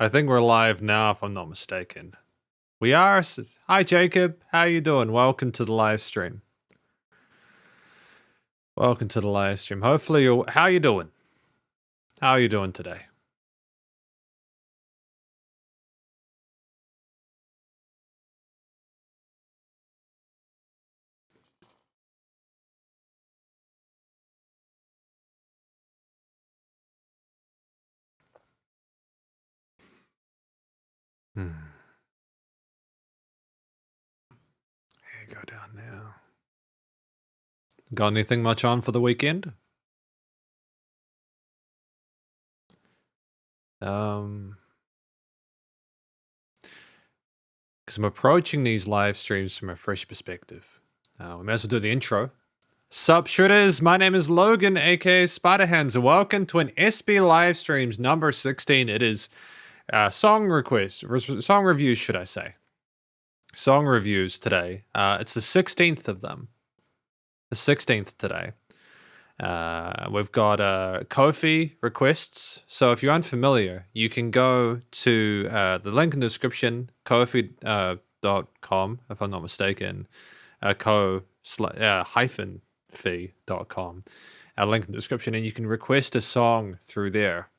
I think we're live now, if I'm not mistaken. We are. Hi, Jacob. How you doing? Welcome to the live stream. Welcome to the live stream. Hopefully, how you doing? How are you doing today? Here you go down now. Got anything much on for the weekend? Because I'm approaching these live streams from a fresh perspective. We may as well do the intro. Sup, shredders? My name is Logan, aka Spiderhands, and welcome to an SB live streams number 16. It is song reviews, should I say. Song reviews today. It's the 16th of them. The 16th today. We've got Ko-fi requests. So if you're unfamiliar, you can go to the link in the description, ko-fi.com, if I'm not mistaken, ko-fi.com, link in the description, and you can request a song through there.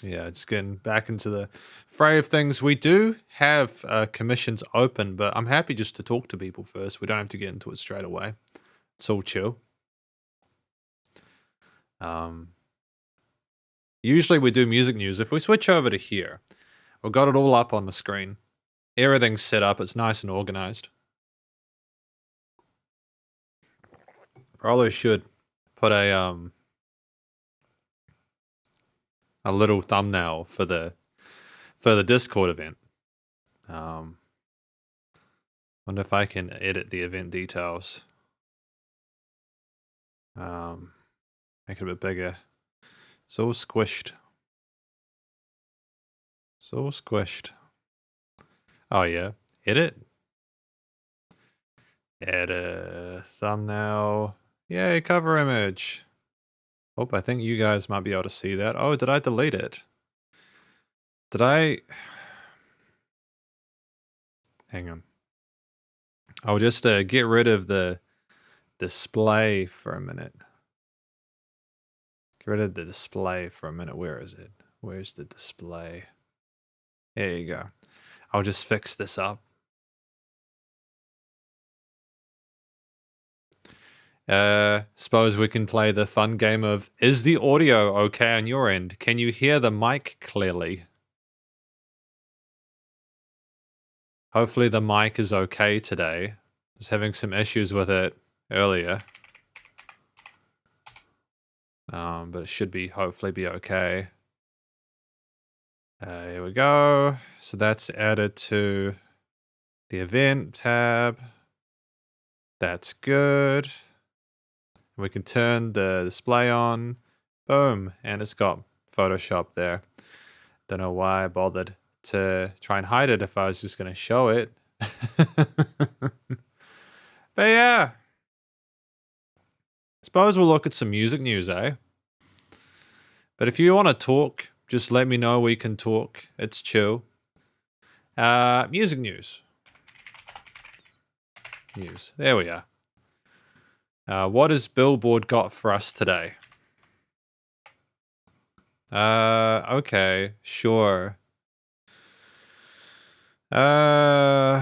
Yeah, just getting back into the fray of things. We do have commissions open, but I'm happy just to talk to people first. We don't have to get into it straight away. It's all chill. Usually we do music news. If we switch over to here, we've got it all up on the screen. Everything's set up. It's nice and organized. Probably should put a little thumbnail for the Discord event. Wonder if I can edit the event details. Make it a bit bigger. It's all squished. It's all squished. Oh yeah, edit. Edit thumbnail. Yay, cover image. Oh, I think you guys might be able to see that. Oh, did I delete it? Did I? Hang on. I'll just get rid of the display for a minute. Get rid of the display for a minute. Where is it? Where's the display? There you go. I'll just fix this up. Suppose we can play the fun game of, is the audio okay on your end? Can you hear the mic clearly? Hopefully the mic is okay today. I was having some issues with it earlier. But it should hopefully be okay. Here we go. So that's added to the event tab. That's good. We can turn the display on. Boom. And it's got Photoshop there. Don't know why I bothered to try and hide it if I was just going to show it. But yeah. Suppose we'll look at some music news, eh? But if you want to talk, just let me know. We can talk. It's chill. Music news. There we are. What has Billboard got for us today? Okay, sure. Pause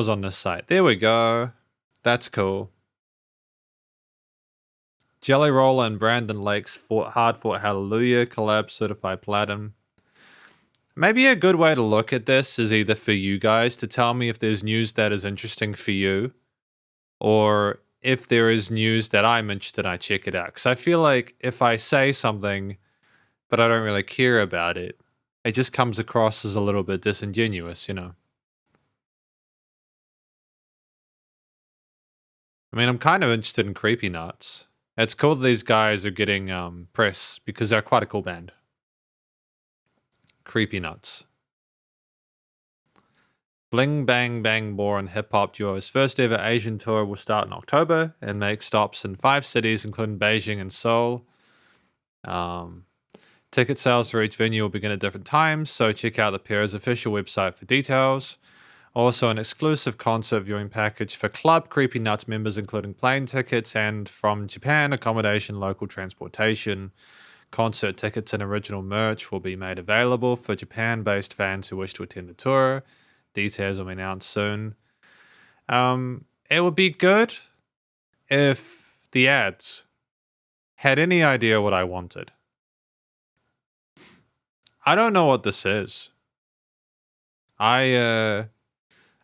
on this site. There we go. That's cool. Jelly Roll and Brandon Lake's Hard Fought Hallelujah collab certified platinum. Maybe a good way to look at this is either for you guys to tell me if there's news that is interesting for you, or if there is news that I'm interested in, I check it out. Because I feel like if I say something, but I don't really care about it, it just comes across as a little bit disingenuous, you know? I mean, I'm kind of interested in Creepy Nuts. It's cool that these guys are getting press because they're quite a cool band. Creepy Nuts. Bling Bang Bang Born hip hop duo's first ever Asian tour will start in October and make stops in 5 cities, including Beijing and Seoul. Ticket sales for each venue will begin at different times, so check out the pair's official website for details. Also, an exclusive concert viewing package for Club Creepy Nuts members, including plane tickets and from Japan, accommodation, local transportation. Concert tickets and original merch will be made available for Japan-based fans who wish to attend the tour. Details will be announced soon. It would be good if the ads had any idea what I wanted. I don't know what this is. I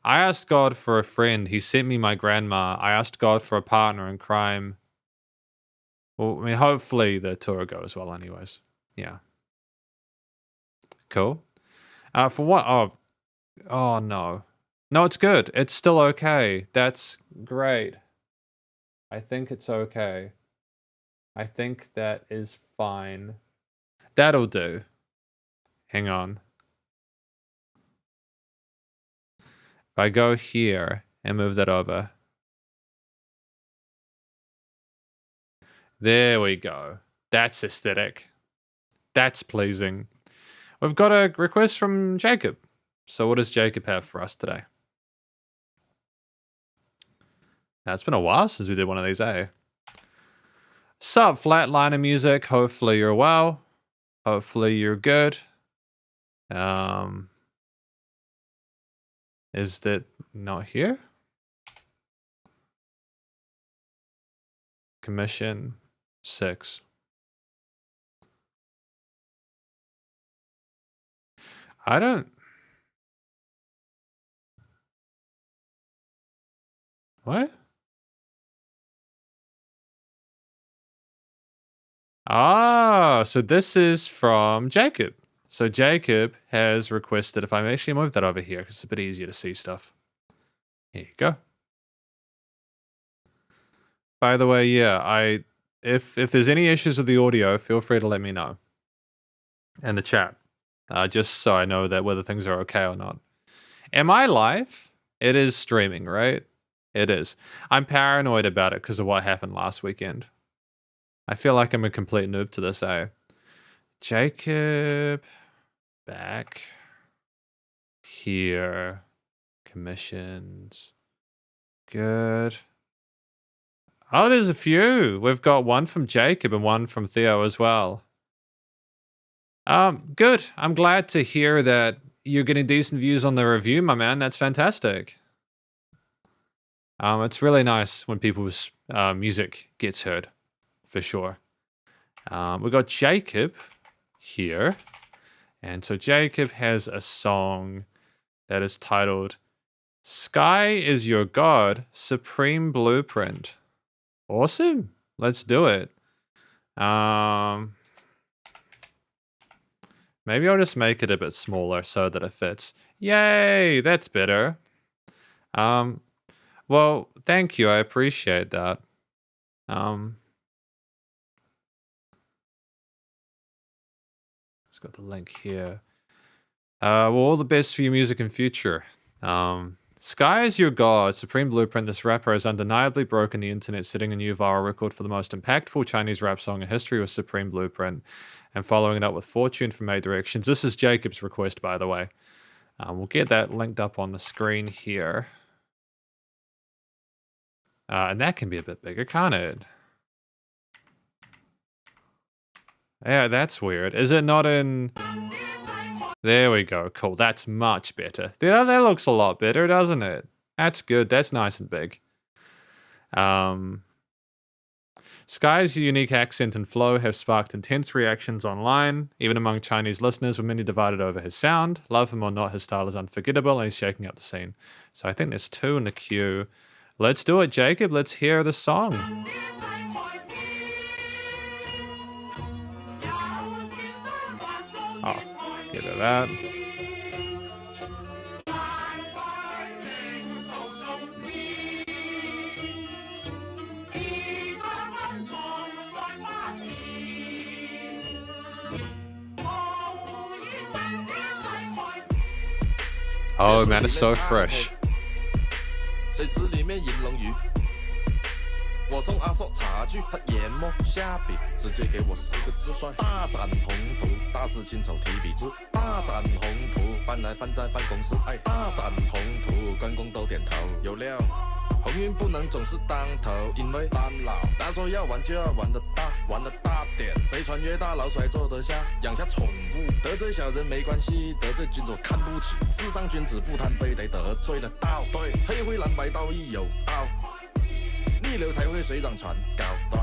asked God for a friend. He sent me my grandma. I asked God for a partner in crime. Well, I mean, hopefully the tour goes well anyways. Yeah. Cool. For what? Oh, no. No, it's good. It's still okay. That's great. I think it's okay. I think that is fine. That'll do. Hang on. If I go here and move that over. There we go. That's aesthetic. That's pleasing. We've got a request from Jacob. So what does Jacob have for us today? Now, it's been a while since we did one of these, eh? Sup, Flatliner Music. Hopefully you're well. Hopefully you're good. Is that not here? Commission 6. I don't... What? Ah, so this is from Jacob. So Jacob has requested if I actually move that over here because it's a bit easier to see stuff. Here you go. By the way, yeah, if there's any issues with the audio, feel free to let me know in the chat, just so I know that whether things are okay or not. Am I live? It is streaming, right? It is. I'm paranoid about it because of what happened last weekend. I feel like I'm a complete noob to this, eh? Jacob, back here, commissions, good. Oh, there's a few. We've got one from Jacob and one from Theo as well. Good. I'm glad to hear that you're getting decent views on the review, my man. That's fantastic. It's really nice when people's music gets heard, for sure. We've got Jacob here. And so Jacob has a song that is titled Sky is Your God, Supreme Blueprint. Awesome. Let's do it. Maybe I'll just make it a bit smaller so that it fits. Yay, that's better. Well, thank you. I appreciate that. It's got the link here. Well, all the best for your music in future. Sky is Your God, Supreme Blueprint. This rapper has undeniably broken the internet, setting a new viral record for the most impactful Chinese rap song in history with Supreme Blueprint, and following it up with Fortune from 8 Directions. This is Jacob's request, by the way. We'll get that linked up on the screen here. And that can be a bit bigger, can't it? Yeah, that's weird. Is it not in... There we go. Cool. That's much better. Yeah, that looks a lot better, doesn't it? That's good. That's nice and big. Sky's unique accent and flow have sparked intense reactions online, even among Chinese listeners, with many divided over his sound. Love him or not, his style is unforgettable and he's shaking up the scene. So I think there's 2 in the queue. Let's do it, Jacob. Let's hear the song. Oh, get rid of that. Oh man, it's so fresh. 我送阿硕茶具，他研墨下笔，直接给我4个字帅。大展宏图，大事亲手提笔字。大展宏图，搬来放在办公室。哎，大展宏图，关公都点头。有料，鸿运不能总是当头，因为当老。他说要玩就要玩得大，玩得大点。贼船越大，老鼠还坐得下。养下宠物，得罪小人没关系，得罪君主看不起。世上君子不贪杯，得得罪了道。对，黑灰蓝白道义有道。逆流才会水涨船高，对，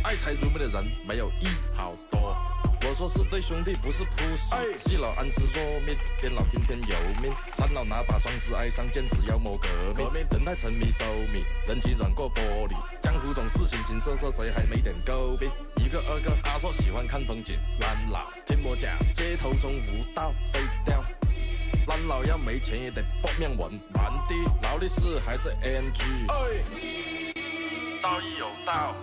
爱财如命的人没有一好多。我说是对兄弟，不是扑死。细老安吃弱命，边老听天由命。三老拿把双子爱上剑，只妖魔革命。人太沉迷收米，人气软过玻璃。江湖总是形形色色，谁还没点诟病？一个二个阿硕喜欢看风景，蓝老听我讲，街头中无道废掉。蓝老要没钱也得搏命稳，蛮低劳力士还是 AMG。道义有道，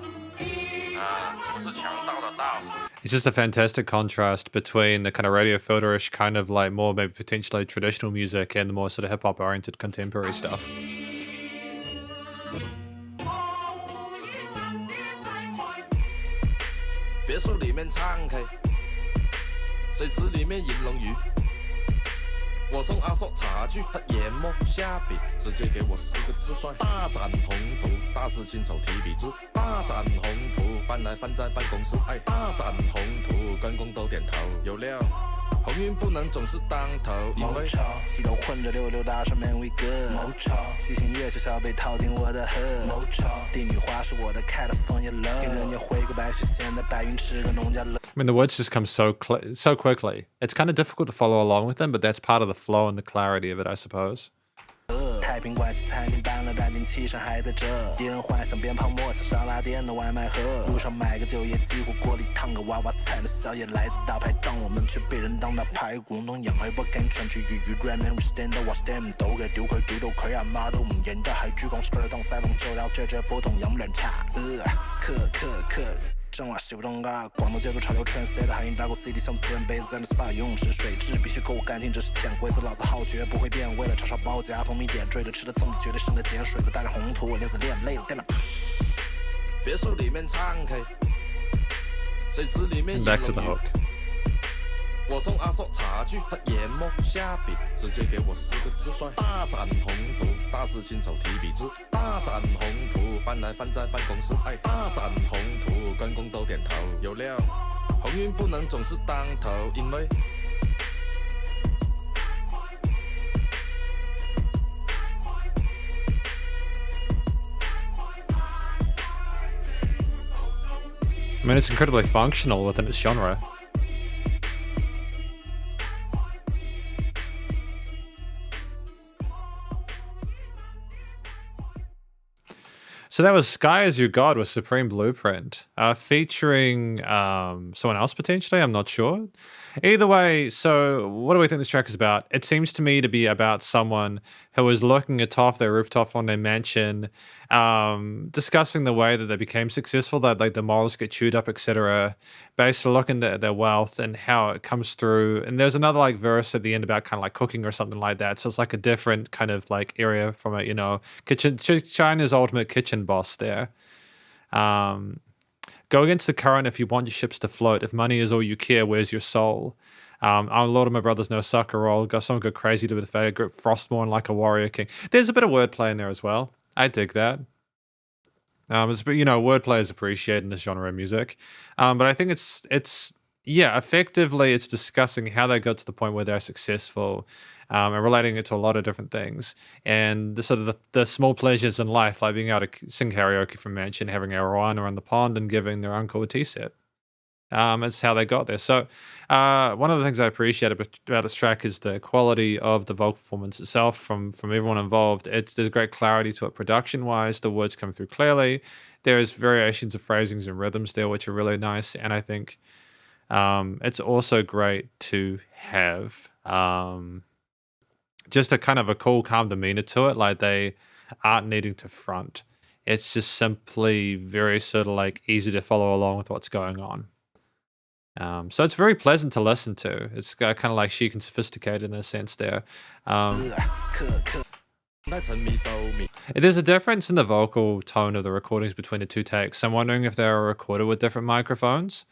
不是强盗的道。It's just a fantastic contrast between the kind of radio filterish, kind of like more maybe potentially traditional music and the more sort of hip hop oriented contemporary stuff. 别墅里面唱 K， 水池里面引龙鱼。我送阿硕茶具，他研墨下笔，直接给我4个字帅。大展宏图，大事亲手提笔字。大展宏图，搬来放在办公室。哎，大展宏图，关公都点头。有料，鸿运不能总是当头，因为西头混着溜溜大上面威哥。七星月悄悄被套进我的河。帝女花是我的开的枫叶乐，给人家回个白雪仙在白云吃个农家乐。I mean, the words just come so quickly. It's kind of difficult to follow along with them, but that's part of the flow and the clarity of it, I suppose. 太平关系餐厅搬了燃尽气上还在这，敌人幻想鞭炮莫想沙拉店的外卖盒，路上买个酒也几乎锅里烫个娃娃菜的宵夜来自大排档，我们却被人当那排骨弄养黑不敢穿去鱼鱼 rap man we stand up watch them 都给丢盔丢到盔啊妈都唔認得係珠江 skirt 當西龍做了這不同飲涼茶，克正話小東啊，廣東節奏潮流 trendsetter 海印打過 CD 像自然杯子在那 SPA 游泳池水質必須夠乾淨，這是潛規則，老子好絕不會變，為了炒燒包夾蜂蜜點綴的吃的粽子絕對生的碱水的帶着紅土，我連子練累了電腦。別墅裡面唱 K， 水池裡面 Back to the hook. 我送阿硕茶具，他研墨下笔，直接给我4个字帅。大展宏图，大事亲手提笔字。大展宏图，搬来放在办公室。哎，大展宏图，关公都点头。有料，鸿运不能总是当头，因为I mean, it's incredibly functional within its genre. So that was Sky as Your God with Supreme Blueprint, featuring someone else potentially, I'm not sure. Either way, so what do we think this track is about? It seems to me to be about someone who was looking atop their rooftop on their mansion, discussing the way that they became successful, that like the morals get chewed up, etc. Basically looking at their wealth and how it comes through. And there's another like verse at the end about kind of like cooking or something like that. So it's like a different kind of like area from it, you know, China's ultimate kitchen boss there. Go against the current if you want your ships to float. If money is all you care, where's your soul? A lot of my brothers know sucker roll. Got someone go crazy to the fate. Grip Frostmourne like a warrior king. There's a bit of wordplay in there as well. I dig that. You know, wordplay is appreciated in this genre of music. But I think it's effectively it's discussing how they got to the point where they're successful. And relating it to a lot of different things, and the sort of the small pleasures in life, like being able to sing karaoke from mansion, having a Rwanda on the pond, and giving their uncle a tea set. It's how they got there. So one of the things I appreciate about this track is the quality of the vocal performance itself from everyone involved. There's great clarity to it production-wise. The words come through clearly. There's variations of phrasings and rhythms there, which are really nice. And I think it's also great to have just a kind of a cool, calm demeanor to it. Like they aren't needing to front. It's just simply very sort of like easy to follow along with what's going on. So it's very pleasant to listen to. It's kind of like chic and sophisticated in a sense there. There's a difference in the vocal tone of the recordings between the two takes. I'm wondering if they were recorded with different microphones.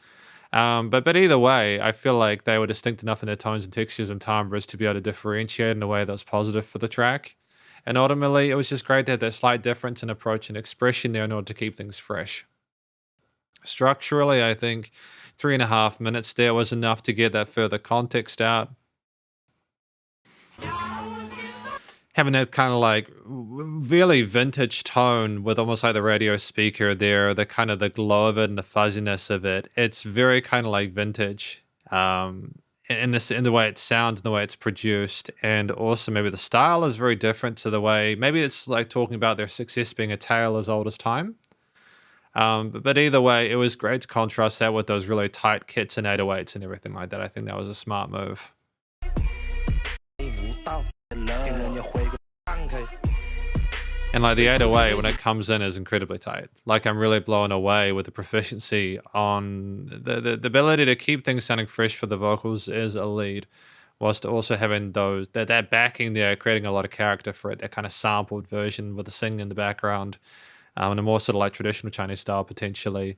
But either way, I feel like they were distinct enough in their tones and textures and timbres to be able to differentiate in a way that was positive for the track. And ultimately, it was just great to have that slight difference in approach and expression there in order to keep things fresh. Structurally, I think 3.5 minutes there was enough to get that further context out. Having that kind of like really vintage tone with almost like the radio speaker there, the kind of the glow of it and the fuzziness of it. It's very kind of like vintage in the way it sounds and the way it's produced. And also maybe the style is very different to the way, maybe it's like talking about their success being a tale as old as time. But either way, it was great to contrast that with those really tight kits and 808s and everything like that. I think that was a smart move. And like the 808 when it comes in is incredibly tight. Like I'm really blown away with the proficiency on the ability to keep things sounding fresh for the vocals is a lead, whilst also having those that backing there, creating a lot of character for it, that kind of sampled version with the singing in the background, and a more sort of like traditional Chinese style potentially.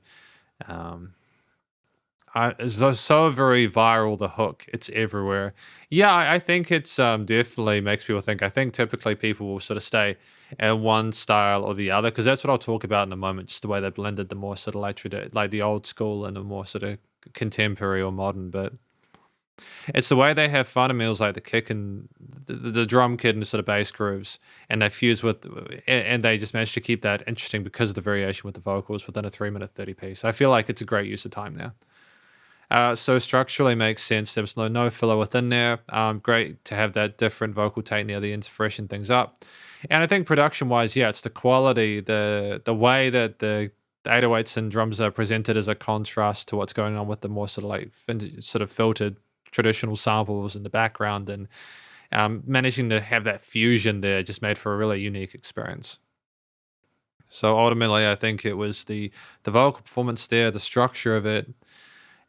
It's so very viral, the hook. It's everywhere. Yeah, I think it's definitely makes people think. I think typically people will sort of stay in one style or the other, because that's what I'll talk about in a moment, just the way they blended the more sort of like the old school and the more sort of contemporary or modern. But it's the way they have fundamentals like the kick and the drum kit and the sort of bass grooves, and they fuse with, and they just managed to keep that interesting because of the variation with the vocals within a 3-minute 30 piece. I feel like it's a great use of time there. So structurally makes sense. There was no filler within there. Great to have that different vocal take near the end to freshen things up. And I think production-wise, yeah, it's the quality, the way that the 808s and drums are presented as a contrast to what's going on with the more sort of like sort of filtered traditional samples in the background, and managing to have that fusion there just made for a really unique experience. So ultimately, I think it was the vocal performance there, the structure of it,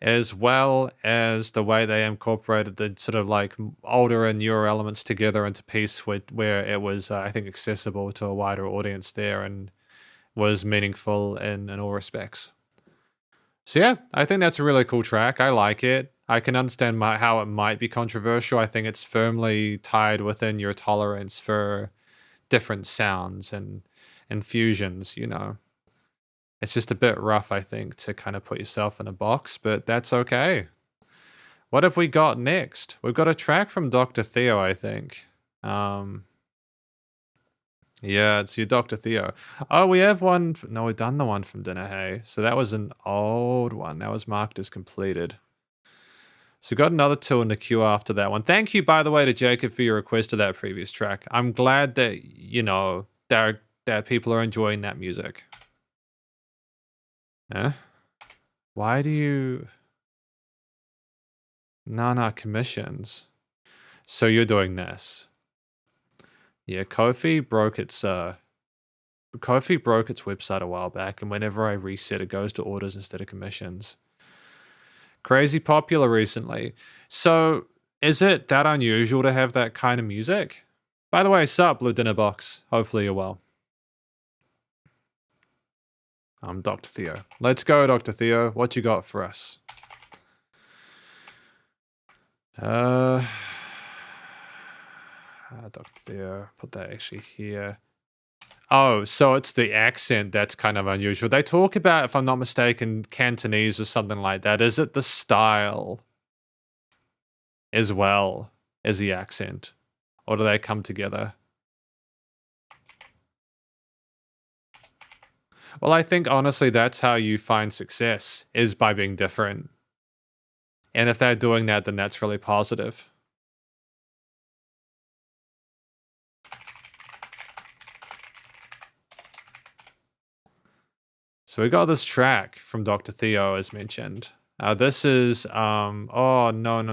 as well as the way they incorporated the sort of like older and newer elements together into piece where it was, I think, accessible to a wider audience there and was meaningful in all respects. So yeah, I think that's a really cool track. I like it. I can understand how it might be controversial. I think it's firmly tied within your tolerance for different sounds and fusions, you know. It's just a bit rough, I think, to kind of put yourself in a box, but that's okay. What have we got next? We've got a track from Dr. Theo, I think. Yeah, it's your Dr. Theo. Oh, we have one. No, we've done the one from Dinner Hey. So that was an old one. That was marked as completed. So got another 2 in the queue after that one. Thank you, by the way, to Jacob for your request of that previous track. I'm glad that, you know, that people are enjoying that music. Yeah. Why do you... No, commissions. So you're doing this. Yeah, Ko-fi broke its website a while back, and whenever I reset, it goes to orders instead of commissions. Crazy popular recently. So is it that unusual to have that kind of music? By the way, sup, Blue Dinner Box. Hopefully you're well. I'm Dr. Theo. Let's go, Dr. Theo. What you got for us? Dr. Theo, put that actually here. Oh, so it's the accent that's kind of unusual. They talk about, if I'm not mistaken, Cantonese or something like that. Is it the style as well as the accent? Or do they come together? Well, I think honestly that's how you find success, is by being different. And if they're doing that, then that's really positive. So we got this track from Dr. Theo, as mentioned. This is, oh, no.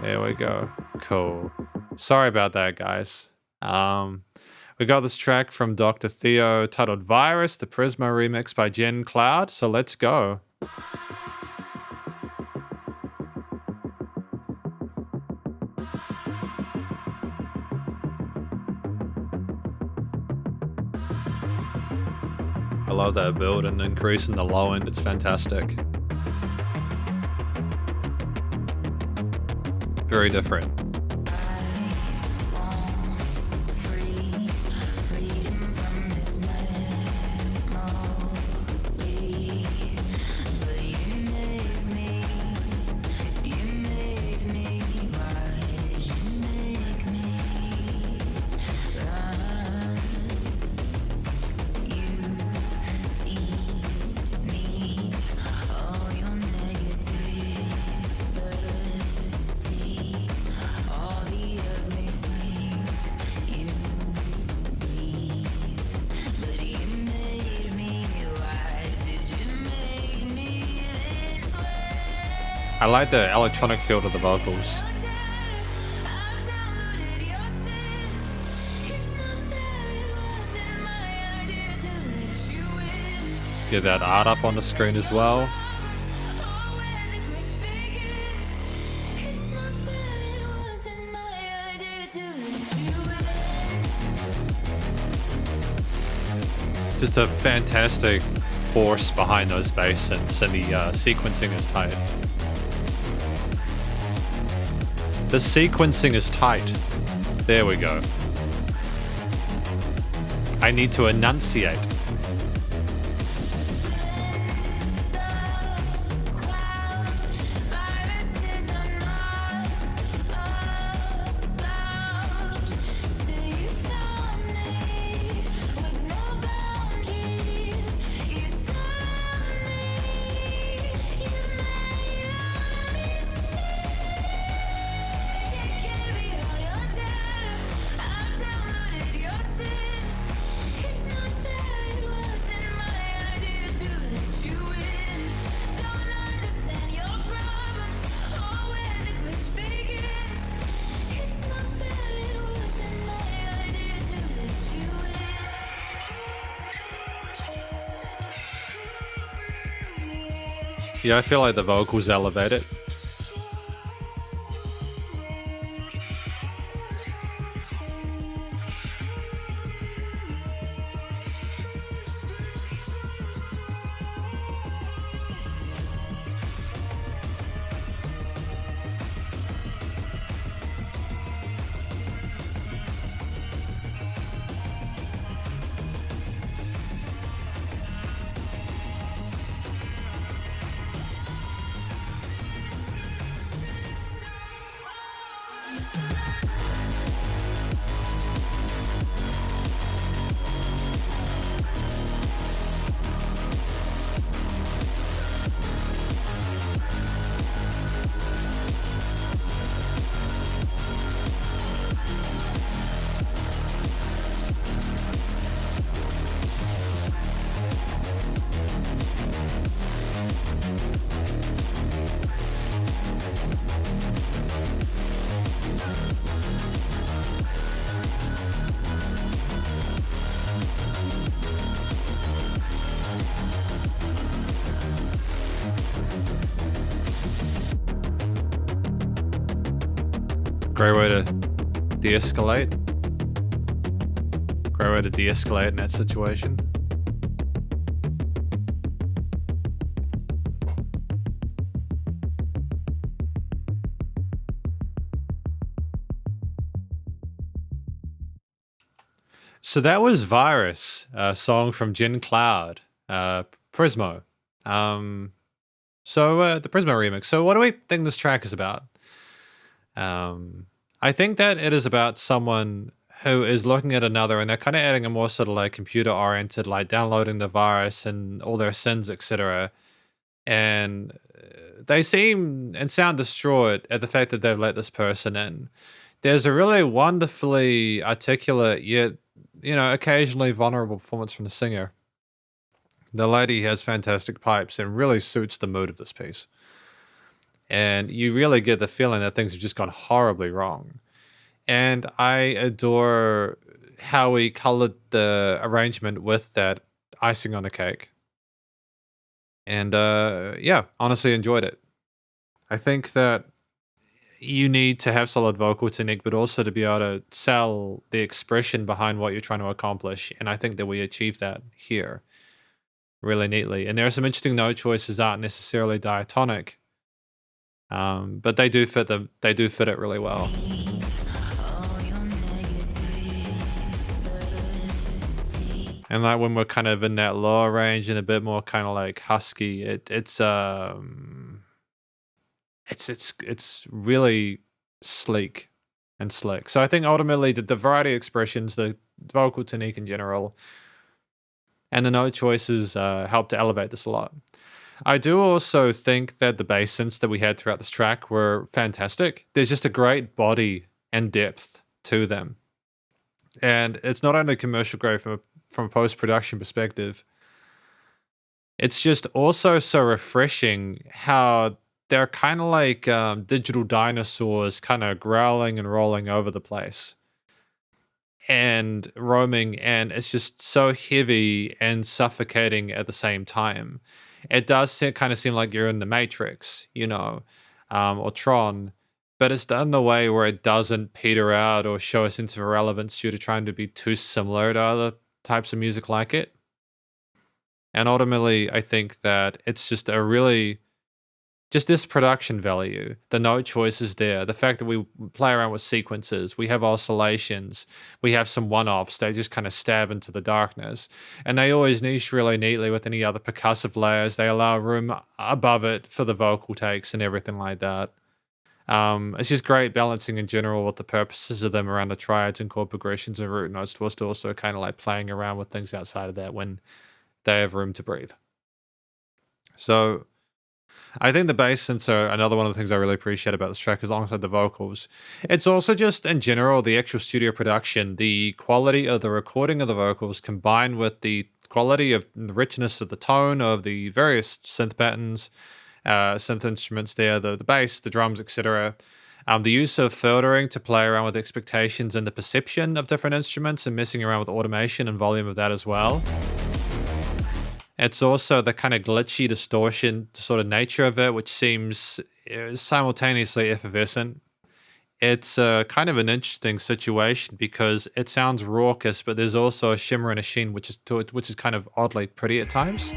There we go. Cool. Sorry about that, guys. We got this track from Dr. Theo titled Virus, the Prisma remix by Jen Cloud. So let's go. I love that build and increase in the low end. It's fantastic. Very different. I like the electronic feel to the vocals. Get that art up on the screen as well. Just a fantastic force behind those bass synths, and the sequencing is tight. The sequencing is tight. There we go. I need to enunciate. Yeah, I feel like the vocals elevate it. Great way to de-escalate. Great way to de-escalate in that situation. So that was Virus, a song from Jin Cloud, Prismo. The Prismo remix. So what do we think this track is about? I think that it is about someone who is looking at another, and they're kind of adding a more sort of like computer-oriented, like downloading the virus and all their sins, etc. And they seem and sound distraught at the fact that they've let this person in. There's a really wonderfully articulate, yet, you know, occasionally vulnerable performance from the singer. The lady has fantastic pipes and really suits the mood of this piece. And you really get the feeling that things have just gone horribly wrong. And I adore how he colored the arrangement with that icing on the cake. And yeah, honestly enjoyed it. I think that you need to have solid vocal technique, but also to be able to sell the expression behind what you're trying to accomplish. And I think that we achieve that here. really neatly. And there are some interesting note choices that aren't necessarily diatonic, but they do fit them. They do fit it really well. And like when we're kind of in that lower range and a bit more kind of like husky, it's really sleek and slick. So I think ultimately the variety of expressions, the vocal technique in general, and the note choices help to elevate this a lot. I do also think that the bass synths that we had throughout this track were fantastic. There's just a great body and depth to them. And it's not only commercial grade from a post-production perspective, it's just also so refreshing how they're kind of like digital dinosaurs kind of growling and rolling over the place and roaming, and it's just so heavy and suffocating at the same time. It does kind of seem like you're in the Matrix, or Tron, but it's done in a way where it doesn't peter out or show a sense of irrelevance due to trying to be too similar to other types of music like it. And ultimately, I think that it's just just this production value, the note choices there, the fact that we play around with sequences, we have oscillations, we have some one-offs, they just kind of stab into the darkness. And they always niche really neatly with any other percussive layers. They allow room above it for the vocal takes and everything like that. It's just great balancing in general with the purposes of them around the triads and chord progressions and root notes, whilst also kind of like playing around with things outside of that when they have room to breathe. So I think the bass synths are another one of the things I really appreciate about this track, is alongside the vocals. It's also just, in general, the actual studio production, the quality of the recording of the vocals combined with the quality of the richness of the tone of the various synth patterns, synth instruments there, the bass, the drums, etc. The use of filtering to play around with expectations and the perception of different instruments and messing around with automation and volume of that as well. It's also the kind of glitchy distortion sort of nature of it, which seems simultaneously effervescent. It's kind of an interesting situation because it sounds raucous, but there's also a shimmer and a sheen, which is kind of oddly pretty at times.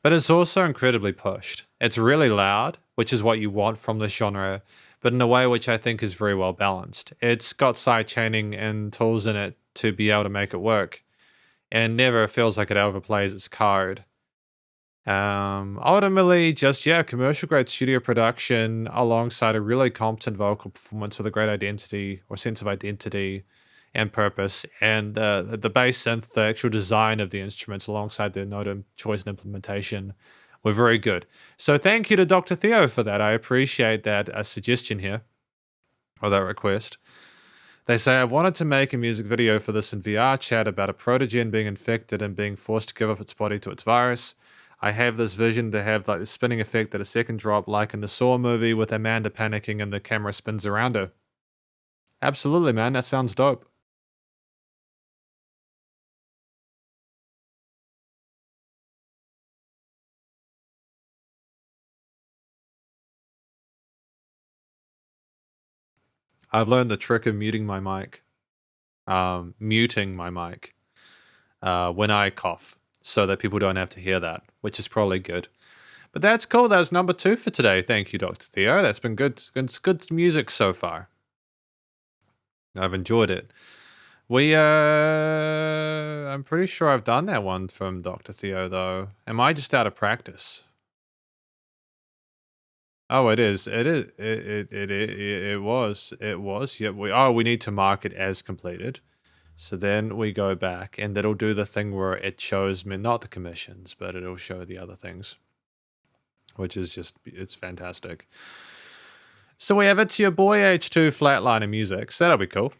But it's also incredibly pushed. It's really loud, which is what you want from this genre, but in a way which I think is very well balanced. It's got side chaining and tools in it to be able to make it work, and never feels like it overplays its card. Ultimately, just, commercial grade studio production alongside a really competent vocal performance with a great identity or sense of identity and purpose, and the bass synth, the actual design of the instruments alongside the note choice and implementation were very good. So thank you to Dr. Theo for that. I appreciate that suggestion here, or that request. They say, I've wanted to make a music video for this in VR chat about a protogen being infected and being forced to give up its body to its virus. I have this vision to have like the spinning effect at a second drop, like in the Saw movie with Amanda panicking and the camera spins around her. Absolutely, man. That sounds dope. I've learned the trick of muting my mic when I cough so that people don't have to hear that, which is probably good. But that's cool. That was number 2 for today. Thank you, Dr. Theo. That's been good. It's good music so far. I've enjoyed it. I'm pretty sure I've done that one from Dr. Theo, though. Am I just out of practice? Oh, it is. It was. Yeah. We need to mark it as completed. So then we go back, and it'll do the thing where it shows me not the commissions, but it'll show the other things, which is just, it's fantastic. So we have It's Your Boy H2 Flatliner Music. So that'll be cool.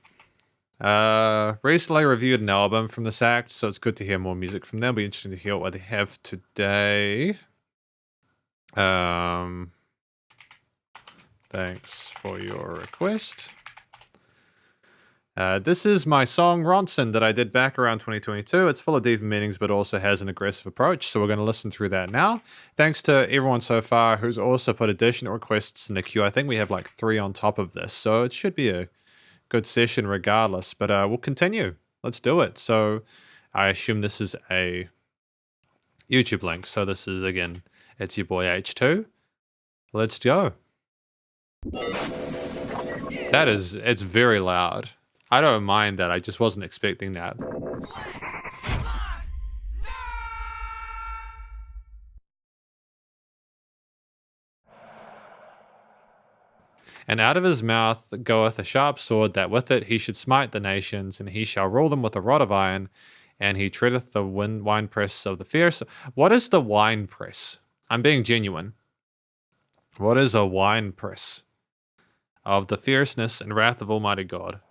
Recently reviewed an album from this act, so it's good to hear more music from them. It'll be interesting to hear what they have today. Thanks for your request. This is my song Ronson that I did back around 2022. It's full of deep meanings, but also has an aggressive approach. So we're going to listen through that now. Thanks to everyone so far who's also put additional requests in the queue. I think we have like 3 on top of this. So it should be a good session regardless, but we'll continue. Let's do it. So I assume this is a YouTube link. So this is, again, it's your boy H2. Let's go. It's very loud. I don't mind that. I just wasn't expecting that. And out of his mouth goeth a sharp sword, that with it he should smite the nations, and he shall rule them with a rod of iron, and he treadeth the winepress of the fierce. What is the winepress? I'm being genuine. What is a winepress of the fierceness and wrath of Almighty God?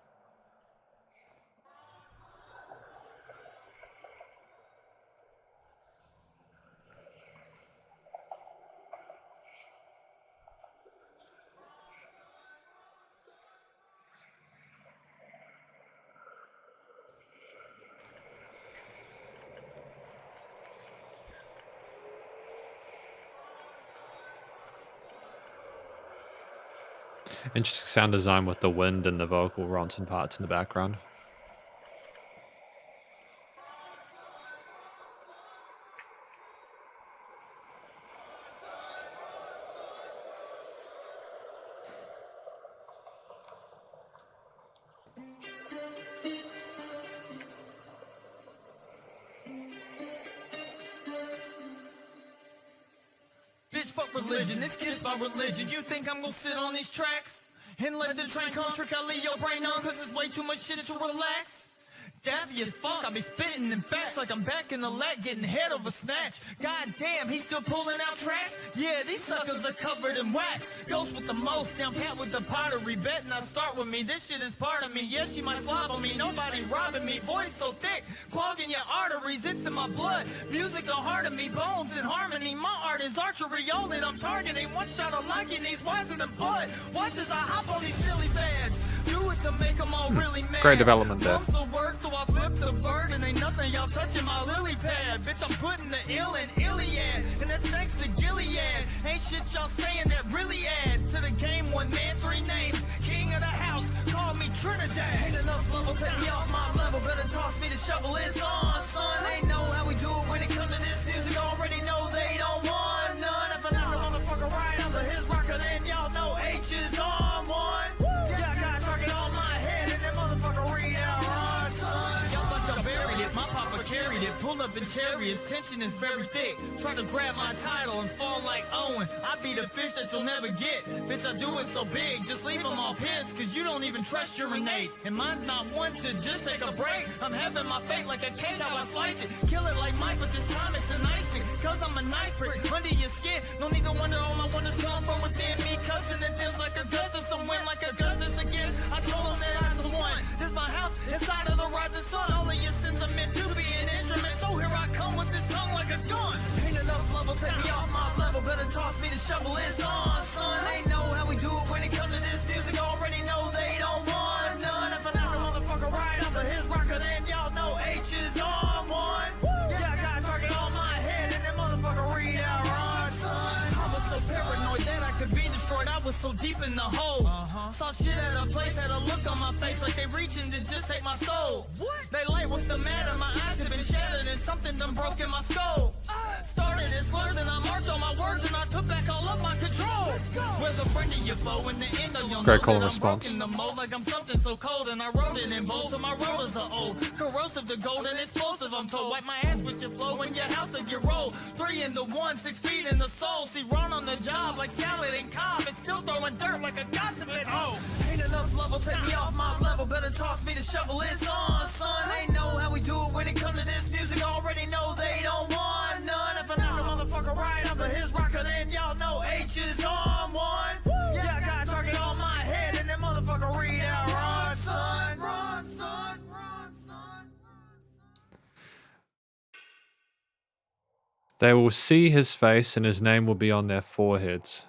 Interesting sound design with the wind and the vocal Ronson parts in the background. Bitch, fuck religion, this kid's my religion. You think I'm gonna sit on these tracks and let the train come trick? I leave your brain on cause it's way too much shit to relax. Daffy as fuck, I be spitting them facts like I'm back in the lat getting head over snatch. God damn, he's still pulling out tracks? Yeah, these suckers are covered in wax. Ghost with the most, down pat with the pottery. Bet not start with me, this shit is part of me. Yeah, she might slob on me, nobody robbing me. Voice so thick, clogging your arteries, it's in my blood. Music the heart of me, bones in harmony. My art is archery, all that I'm targeting. One shot of locking these wiser than blood. Watch as I hop on these silly bands. Do it to make them all really mad. Great development there. So I flip the bird and ain't nothing y'all touching my lily pad. Bitch, I'm putting the ill in Iliad, and that's thanks to Gilead. Ain't shit y'all saying that really add to the game. One man, three names, king of the house, call me Trinidad. Ain't enough level, take me off my level. Better toss me the shovel, it's on, son. They know how we do it when it comes to this music. Already know they don't want none. If I knock a motherfucker right off of his rocker, then y'all know H is on one. Yeah, I got a target on my head, and that motherfucker read out run, son. Y'all thought y'all buried it, my papa carried it. Pull up in chariots, tension is very thick. Try to grab my title and fall like Owen. I be the fish that you'll never get. Bitch, I do it so big, just leave them all pissed, cause you don't even trust your innate. And mine's not one to just take a break. I'm having my fate like a cake, how I slice it. Kill it like Mike, but this time it's a nice pick. Cause I'm a nice prick, under your skin. No need to wonder, all my wonders come from within me. Cussing at them like Augustus, some win like Augustus again. I told them that I'm the one. This my house, inside of the rising sun. All of your sins are meant to be an instrument. So here I come with this tongue like a gun. Ain't enough level, take me off my level. Better toss me the shovel, it's on, son. They know how we do it when it comes to this music. Already know they don't want none. If I knock a motherfucker right off of his rocker, then y'all know H is on one. Yeah, I got a target on my head, and that motherfucker read out run, son. I was so paranoid that I could be destroyed. I was so deep in the hole. Saw shit at a place, had a look on my face like they reaching to just take my soul. They like, what's the matter? My eyes have been shattered and something done broke in my skull. Started as slurs and I marked all my words and I took back all of my control. Whether friend of your foe in the end of your Great call and response. the mold like I'm something so cold and I wrote it in bold. So my rollers are old, corrosive to gold and explosive. I'm told, wipe my ass with your flow in your house if you roll. 3 into 1, 6 feet in the soul. See Ron on the job like salad and cob and still throwing dirt like a gossiping hoe. Ain't enough level, take me off my level. Better toss me the shovel, it's on, son. They know how we do it when it comes to this music. Already know they don't want none. If I knock a motherfucker right off of his rocker, then y'all know H is on one. Yeah, I got a target on my head, and that motherfucker read out run, son. Run, son. Run, son. They will see his face and his name will be on their foreheads.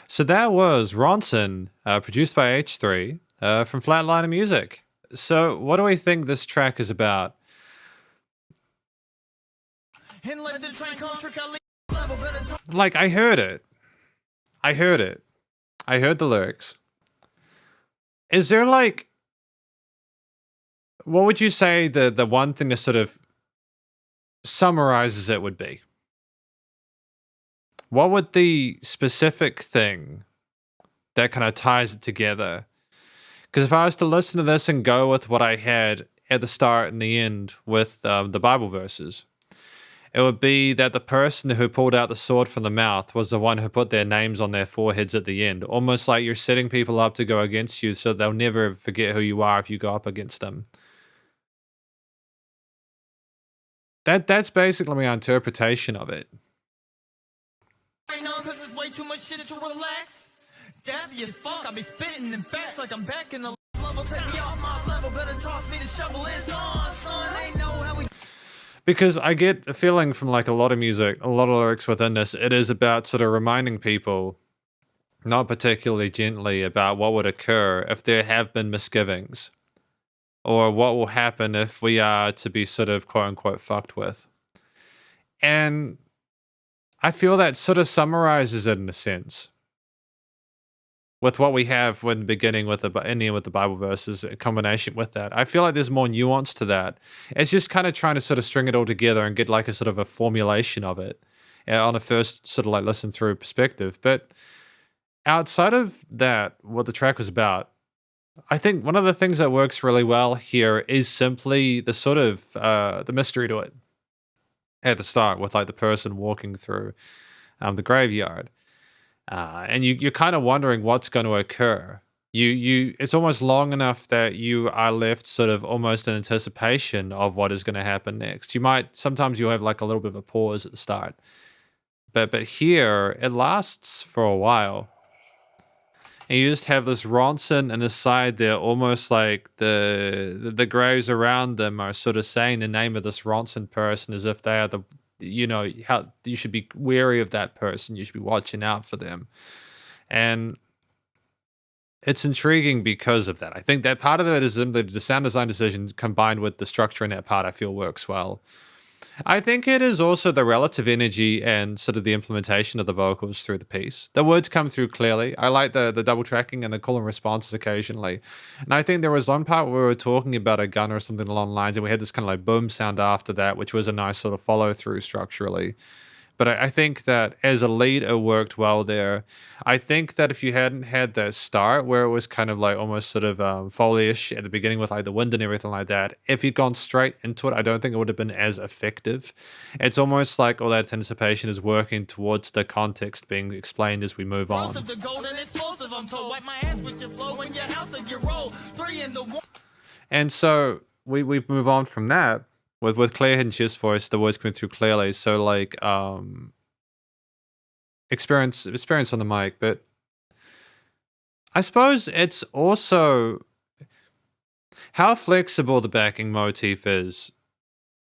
So that was Ronson, produced by H3, from Flatliner Music. So, what do we think this track is about? Like, I heard it. I heard the lyrics. Is there like, what would you say the one thing that sort of summarizes it would be? What would the specific thing that kind of ties it together? Because if I was to listen to this and go with what I had at the start and the end with the Bible verses, it would be that the person who pulled out the sword from the mouth was the one who put their names on their foreheads at the end. Almost like you're setting people up to go against you so they'll never forget who you are if you go up against them. That's basically my interpretation of it. Too much shit to relax. Daffy as fuck, I be spitting in facts like I'm back in the level. Take me off my level, better toss me the shovel. It's on, son. Ain't know how we. Because I get a feeling from like a lot of music, a lot of lyrics within this, it is about sort of reminding people, not particularly gently, about what would occur if there have been misgivings, or what will happen if we are to be sort of quote unquote fucked with. And I feel that sort of summarizes it in a sense. With what we have in the beginning with the ending with the Bible verses, a combination with that. I feel like there's more nuance to that. It's just kind of trying to sort of string it all together and get like a sort of a formulation of it on a first sort of like listen through perspective. But outside of that, what the track was about, I think one of the things that works really well here is simply the sort of the mystery to it. At the start with like the person walking through the graveyard. And you're kind of wondering what's going to occur. It's almost long enough that you are left sort of almost in anticipation of what is going to happen next. Sometimes you'll have like a little bit of a pause at the start. But here, it lasts for a while. And you just have this Ronson and the side there, almost like the graves around them are sort of saying the name of this Ronson person as if they are how you should be wary of that person. You should be watching out for them. And it's intriguing because of that. I think that part of it is the sound design decision combined with the structure in that part, I feel works well. I think it is also the relative energy and sort of the implementation of the vocals through the piece. The words come through clearly. I like the double tracking and the call and responses occasionally. And I think there was one part where we were talking about a gun or something along the lines, and we had this kind of like boom sound after that, which was a nice sort of follow through structurally. But I think that as a lead, it worked well there. I think that if you hadn't had that start where it was kind of like almost sort of folyish at the beginning with like the wind and everything like that, if you'd gone straight into it, I don't think it would have been as effective. It's almost like all that anticipation is working towards the context being explained as we move on. And so we move on from that. With Claire Hinch's voice, the words coming through clearly. So like experience on the mic, but I suppose it's also how flexible the backing motif is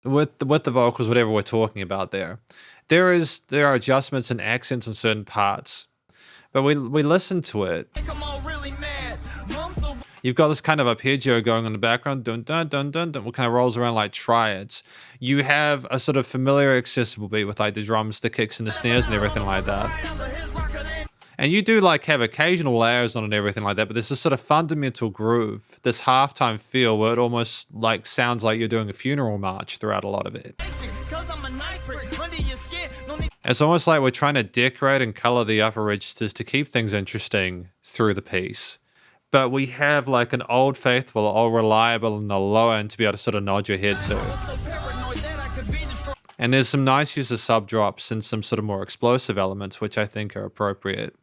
with the vocals, whatever we're talking about there. There are adjustments and accents on certain parts, but we listen to it. You've got this kind of arpeggio going on in the background, dun dun dun dun dun, what kind of rolls around like triads. You have a sort of familiar, accessible beat with like the drums, the kicks, and the snares, and everything like that. And you do like have occasional layers on it and everything like that, but there's this sort of fundamental groove, this halftime feel where it almost like sounds like you're doing a funeral march throughout a lot of it. It's almost like we're trying to decorate and color the upper registers to keep things interesting through the piece. But we have like an old faithful, old reliable in the low end to be able to sort of nod your head to. And there's some nice use of sub drops and some sort of more explosive elements, which I think are appropriate.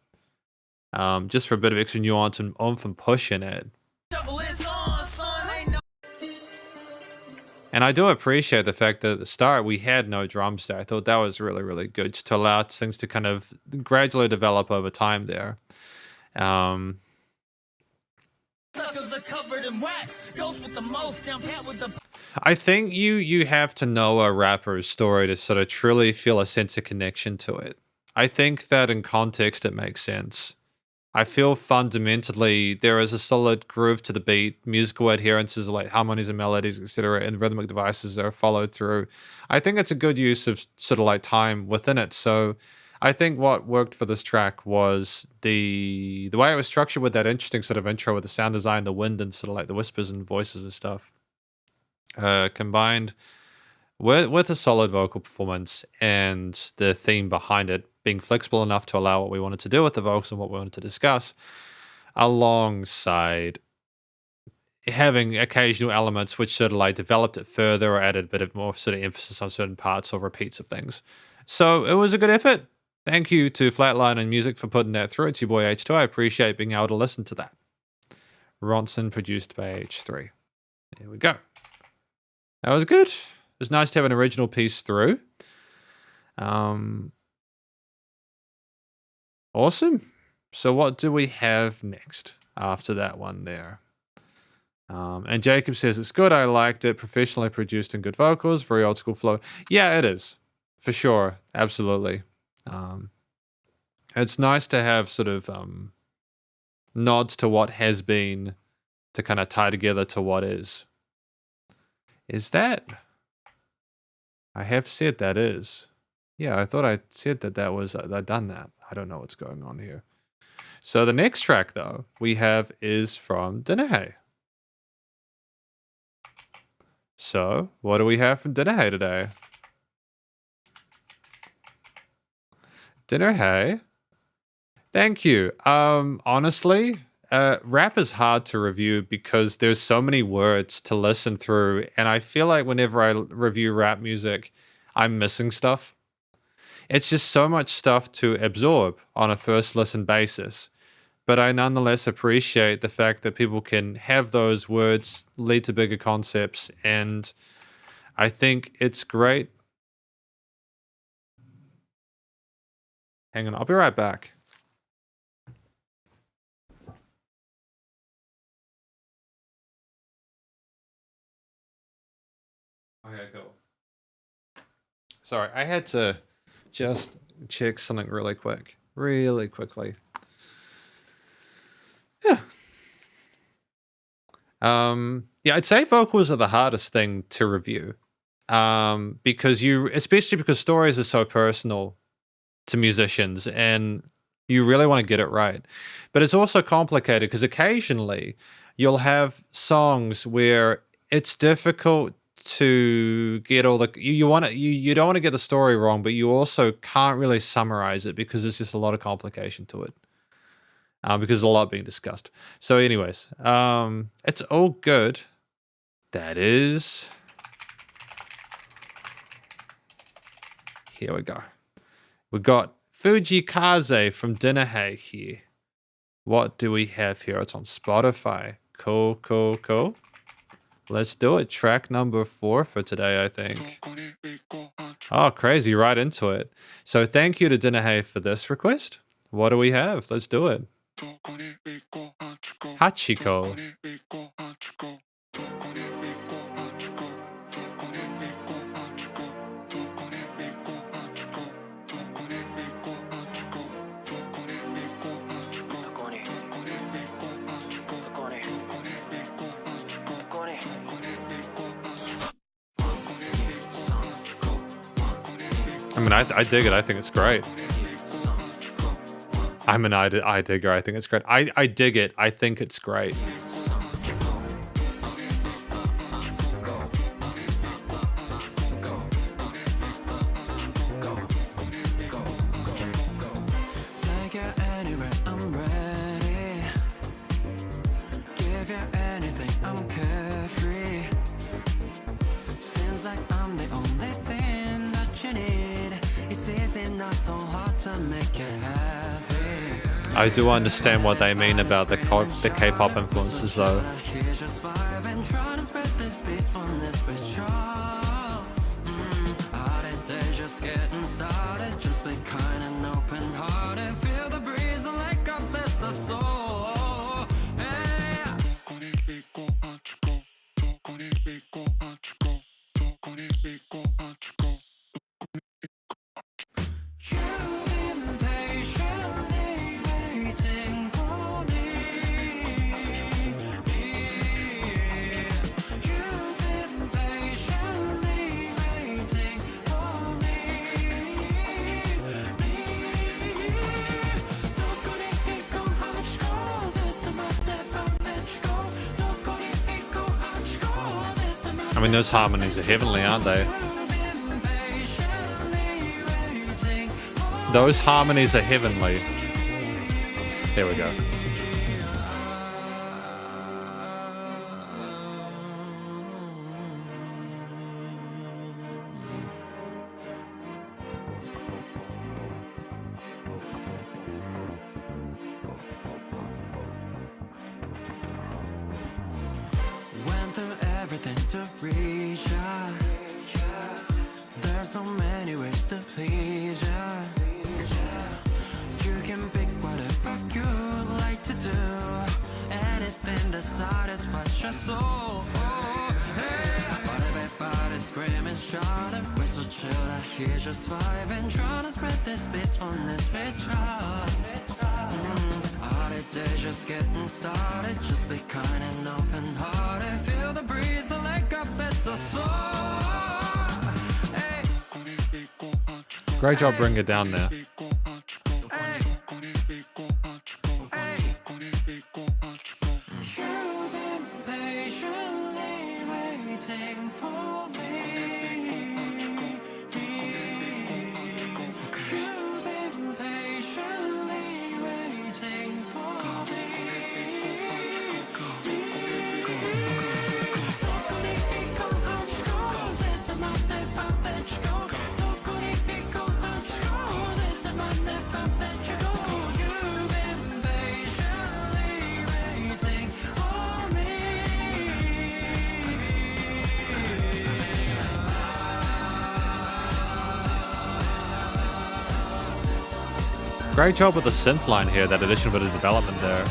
Just for a bit of extra nuance and oomph and push in it. And I do appreciate the fact that at the start we had no drums there. I thought that was really, really good, just to allow things to kind of gradually develop over time there. I think you have to know a rapper's story to sort of truly feel a sense of connection to it. I think that in context it makes sense. I feel fundamentally there is a solid groove to the beat, musical adherences like harmonies and melodies, etc., and rhythmic devices are followed through. I think it's a good use of sort of like time within it. So I think what worked for this track was the way it was structured with that interesting sort of intro with the sound design, the wind, and sort of like the whispers and voices and stuff, combined with a solid vocal performance and the theme behind it being flexible enough to allow what we wanted to do with the vocals and what we wanted to discuss, alongside having occasional elements which sort of like developed it further or added a bit of more sort of emphasis on certain parts or repeats of things. So it was a good effort. Thank you to Flatline and Music for putting that through. It's your boy H2. I appreciate being able to listen to that. Ronson, produced by H3. There we go. That was good. It was nice to have an original piece through. Awesome. So what do we have next after that one there? And Jacob says, it's good. I liked it. Professionally produced and good vocals. Very old school flow. Yeah, it is. For sure. Absolutely. It's nice to have sort of nods to what has been to kind of tie together to what is. Is that? I have said that is. Yeah, I thought I said that was, I'd done that. I don't know what's going on here. So the next track, though, we have is from Dinahe. So what do we have from Dinahe today? Dinahe. Thank you. Honestly, rap is hard to review because there's so many words to listen through. And I feel like whenever I review rap music, I'm missing stuff. It's just so much stuff to absorb on a first listen basis. But I nonetheless appreciate the fact that people can have those words lead to bigger concepts. And I think it's great. Hang on, I'll be right back. Okay, cool. Sorry, I had to just check something really quickly. Yeah. Yeah, I'd say vocals are the hardest thing to review. Because especially because stories are so personal to musicians and you really want to get it right. But it's also complicated because occasionally you'll have songs where it's difficult to get all the you don't want to get the story wrong, but you also can't really summarize it because there's just a lot of complication to it. Because there's a lot being discussed. So anyways, it's all good. That is, here we go. We got Fujikaze from Dinahe here. What do we have here? It's on Spotify. Cool. Let's do it. Track number 4 for today, I think. Oh, crazy. Right into it. So thank you to Dinahe for this request. What do we have? Let's do it. Hachiko. I mean, I dig it. I think it's great. I'm an I digger. I think it's great. I dig it. I think it's great. I do understand what they mean about the K-pop influences, though. mean, those harmonies are heavenly, aren't they? Those harmonies are heavenly. There we go. Went through everything to reach ya. There's so many ways to please ya. You can pick whatever you'd like to do, anything that satisfies your soul. Hey, but everybody's screaming, shouting, we're so chill out here just vibing, trying to spread this peacefulness with ya. Holiday just getting started, just be kind and open-hearted. Feel the breeze, the leg up, it's a soul. Hey. Great job bringing it down there. You've been patiently waiting for me. You've been patiently waiting for me. You've been patiently waiting for Great job with the synth line here, that additional bit of development there.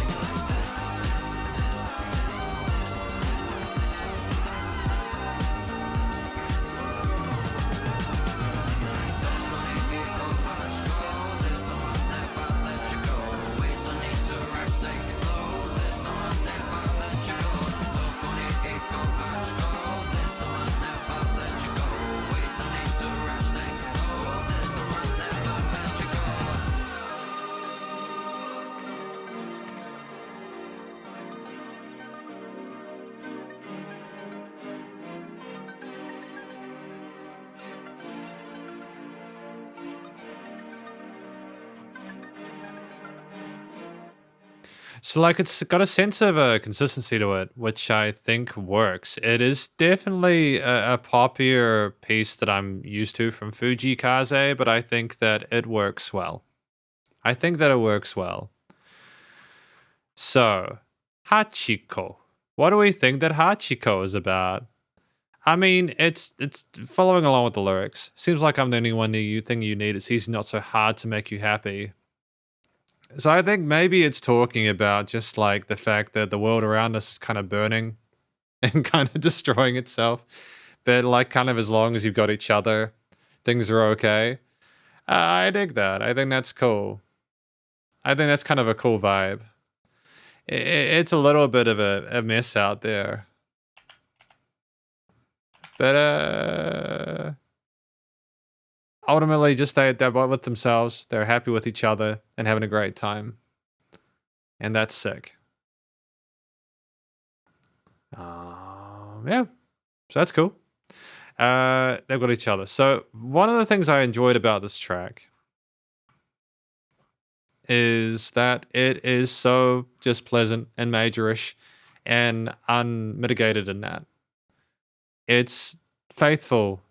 So like it's got a sense of a consistency to it, which I think works. It is definitely a poppier piece that I'm used to from Fuji Kaze, but I think that it works well. I think that it works well. So, Hachiko. What do we think that Hachiko is about? I mean, it's following along with the lyrics. Seems like I'm the only one thing you need. It's easy, not so hard to make you happy. So I think maybe it's talking about just like the fact that the world around us is kind of burning and kind of destroying itself. But like kind of as long as you've got each other, things are okay. I dig that. I think that's cool. I think that's kind of a cool vibe. It's a little bit of a mess out there. But ultimately, just they're both with themselves. They're happy with each other and having a great time. And that's sick. Yeah. So that's cool. They've got each other. So one of the things I enjoyed about this track is that it is so just pleasant and majorish and unmitigated in that. It's faithful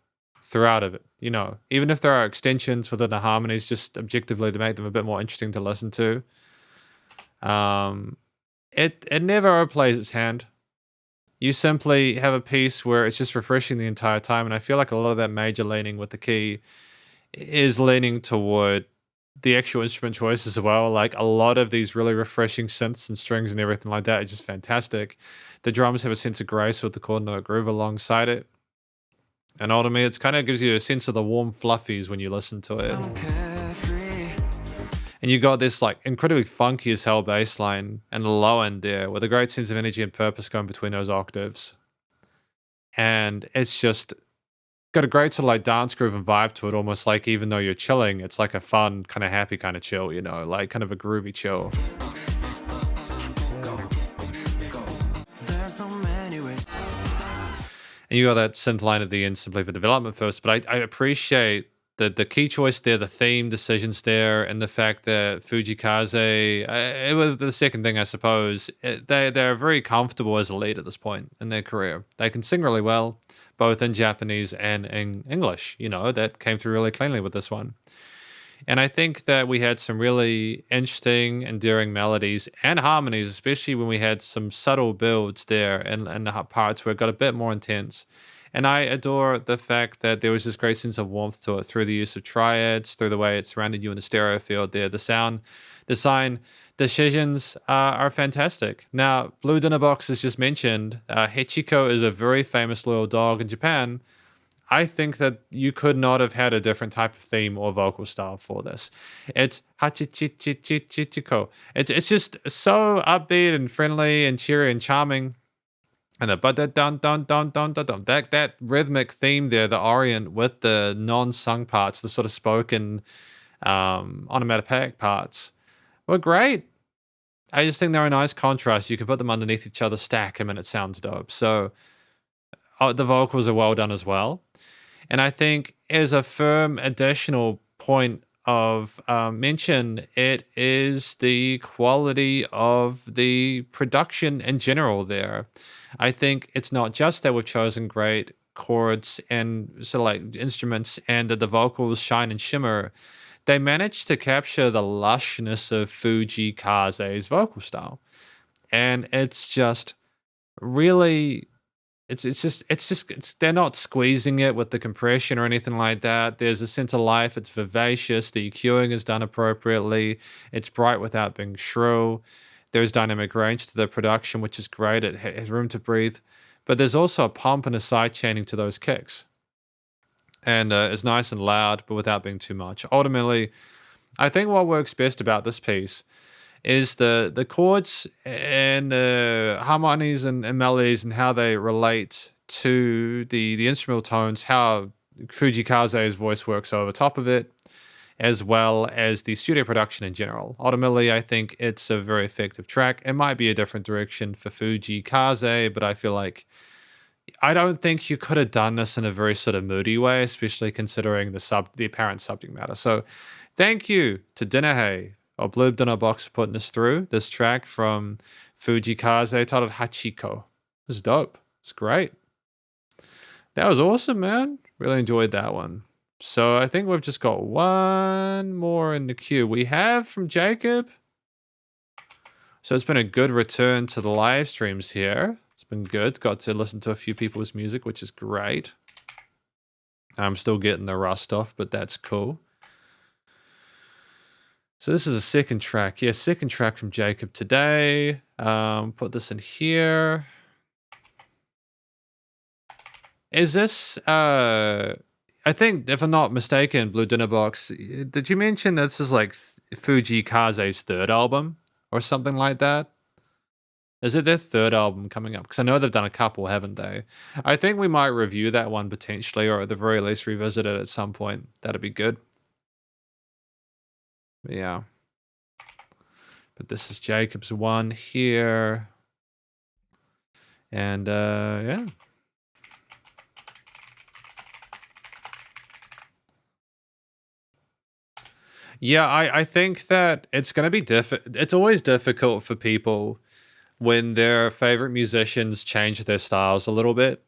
throughout of it, you know, even if there are extensions within the harmonies, just objectively to make them a bit more interesting to listen to. It never overplays its hand. You simply have a piece where it's just refreshing the entire time, and I feel like a lot of that major leaning with the key is leaning toward the actual instrument choice as well. Like a lot of these really refreshing synths and strings and everything like that are just fantastic. The drums have a sense of grace with the chord note groove alongside it. And ultimately, it kind of gives you a sense of the warm fluffies when you listen to it. And you got this like incredibly funky as hell bass line and the low end there with a great sense of energy and purpose going between those octaves. And it's just got a great sort of like dance groove and vibe to it, almost like even though you're chilling, it's like a fun, kind of happy kind of chill, you know, like kind of a groovy chill. And you got that synth line at the end simply for development first. But I appreciate the key choice there, the theme decisions there, and the fact that Fujikaze, it was the second thing, I suppose. They're very comfortable as a lead at this point in their career. They can sing really well, both in Japanese and in English. You know, that came through really cleanly with this one. And I think that we had some really interesting, endearing melodies and harmonies, especially when we had some subtle builds there and the parts where it got a bit more intense. And I adore the fact that there was this great sense of warmth to it through the use of triads, through the way it surrounded you in the stereo field there. The sound design decisions are fantastic. Now, Blue Dinner Box, as just mentioned, Hechiko is a very famous loyal dog in Japan. I think that you could not have had a different type of theme or vocal style for this. It's Hachichichichichiko. It's just so upbeat and friendly and cheery and charming. And the but dun dun dun dun dun dun, that rhythmic theme there, the orient with the non-sung parts, the sort of spoken onomatopoeic parts, were great. I just think they're a nice contrast. You can put them underneath each other, stack them, and it sounds dope. So the vocals are well done as well. And I think as a firm additional point of mention, it is the quality of the production in general there. I think it's not just that we've chosen great chords and sort of like instruments and that the vocals shine and shimmer. They managed to capture the lushness of Fujikaze's vocal style. And it's just really... It's they're not squeezing it with the compression or anything like that. There's a sense of life. It's vivacious. The EQing is done appropriately. It's bright without being shrill. There's dynamic range to the production, which is great. It has room to breathe. But there's also a pump and a side chaining to those kicks. And it's nice and loud, but without being too much. Ultimately, I think what works best about this piece is the chords and the harmonies and melodies and how they relate to the instrumental tones, how Fujikaze's voice works over top of it, as well as the studio production in general. Ultimately, I think it's a very effective track. It might be a different direction for Fujikaze, but I feel like I don't think you could have done this in a very sort of moody way, especially considering the apparent subject matter. So thank you to Dinahei or Blue Dinner Box for putting us through this track from Fujikaze titled Hachiko. It was dope. It's great. That was awesome, man. Really enjoyed that one. So I think we've just got one more in the queue. We have from Jacob. So it's been a good return to the live streams here. It's been good. Got to listen to a few people's music, which is great. I'm still getting the rust off, but that's cool. So this is a second track. Yeah, second track from Jacob today. Put this in here. Is this, I think, if I'm not mistaken, Blue Dinner Box, did you mention this is like Fujikaze's third album or something like that? Is it their third album coming up? Because I know they've done a couple, haven't they? I think we might review that one potentially, or at the very least revisit it at some point. That'd be good. Yeah. But this is Jacob's one here. And yeah. Yeah, I think that it's going to be it's always difficult for people when their favorite musicians change their styles a little bit.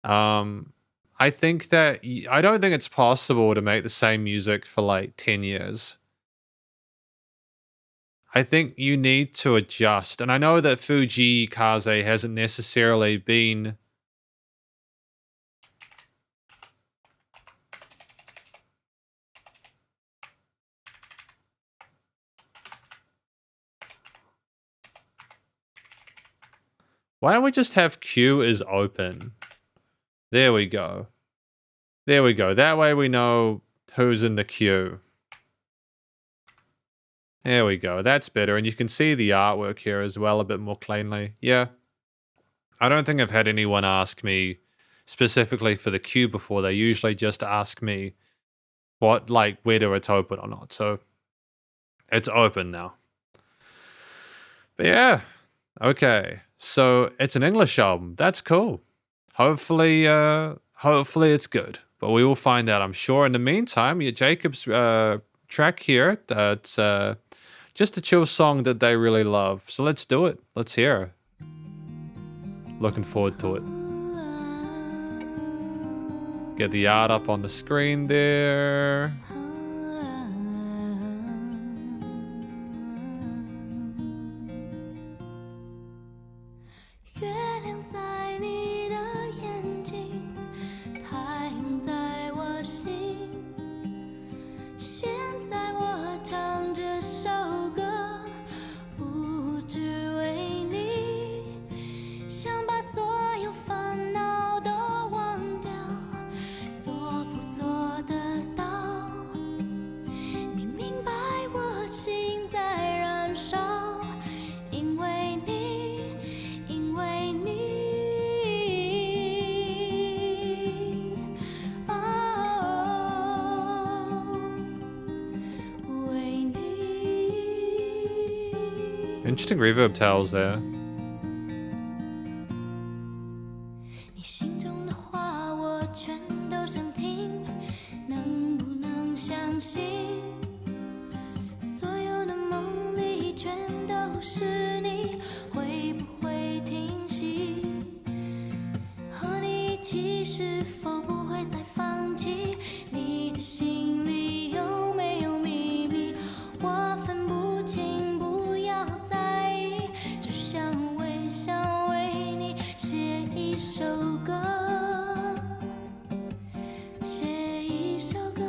I think that I don't think it's possible to make the same music for like 10 years. I think you need to adjust. And I know that Fujikaze hasn't necessarily been... Why don't we just have Q is open? There we go. There we go. That way we know who's in the queue. There we go. That's better. And you can see the artwork here as well a bit more cleanly. Yeah. I don't think I've had anyone ask me specifically for the queue before. They usually just ask me whether it's open or not. So it's open now. But yeah. Okay. So it's an English album. That's cool. hopefully it's good. But we will find out, I'm sure. In the meantime, Jacob's track here, that's just a chill song that they really love. So let's do it. Let's hear it. Looking forward to it. Get the art up on the screen there. Interesting reverb tails there. 你心中的话我全都想听，能不能相信？所有的梦里全都是你，会不会停息？和你一起是否不会再放弃？你的心里有没有秘密？我分不清，不要在意，只想微笑为你写一首歌，写一首歌，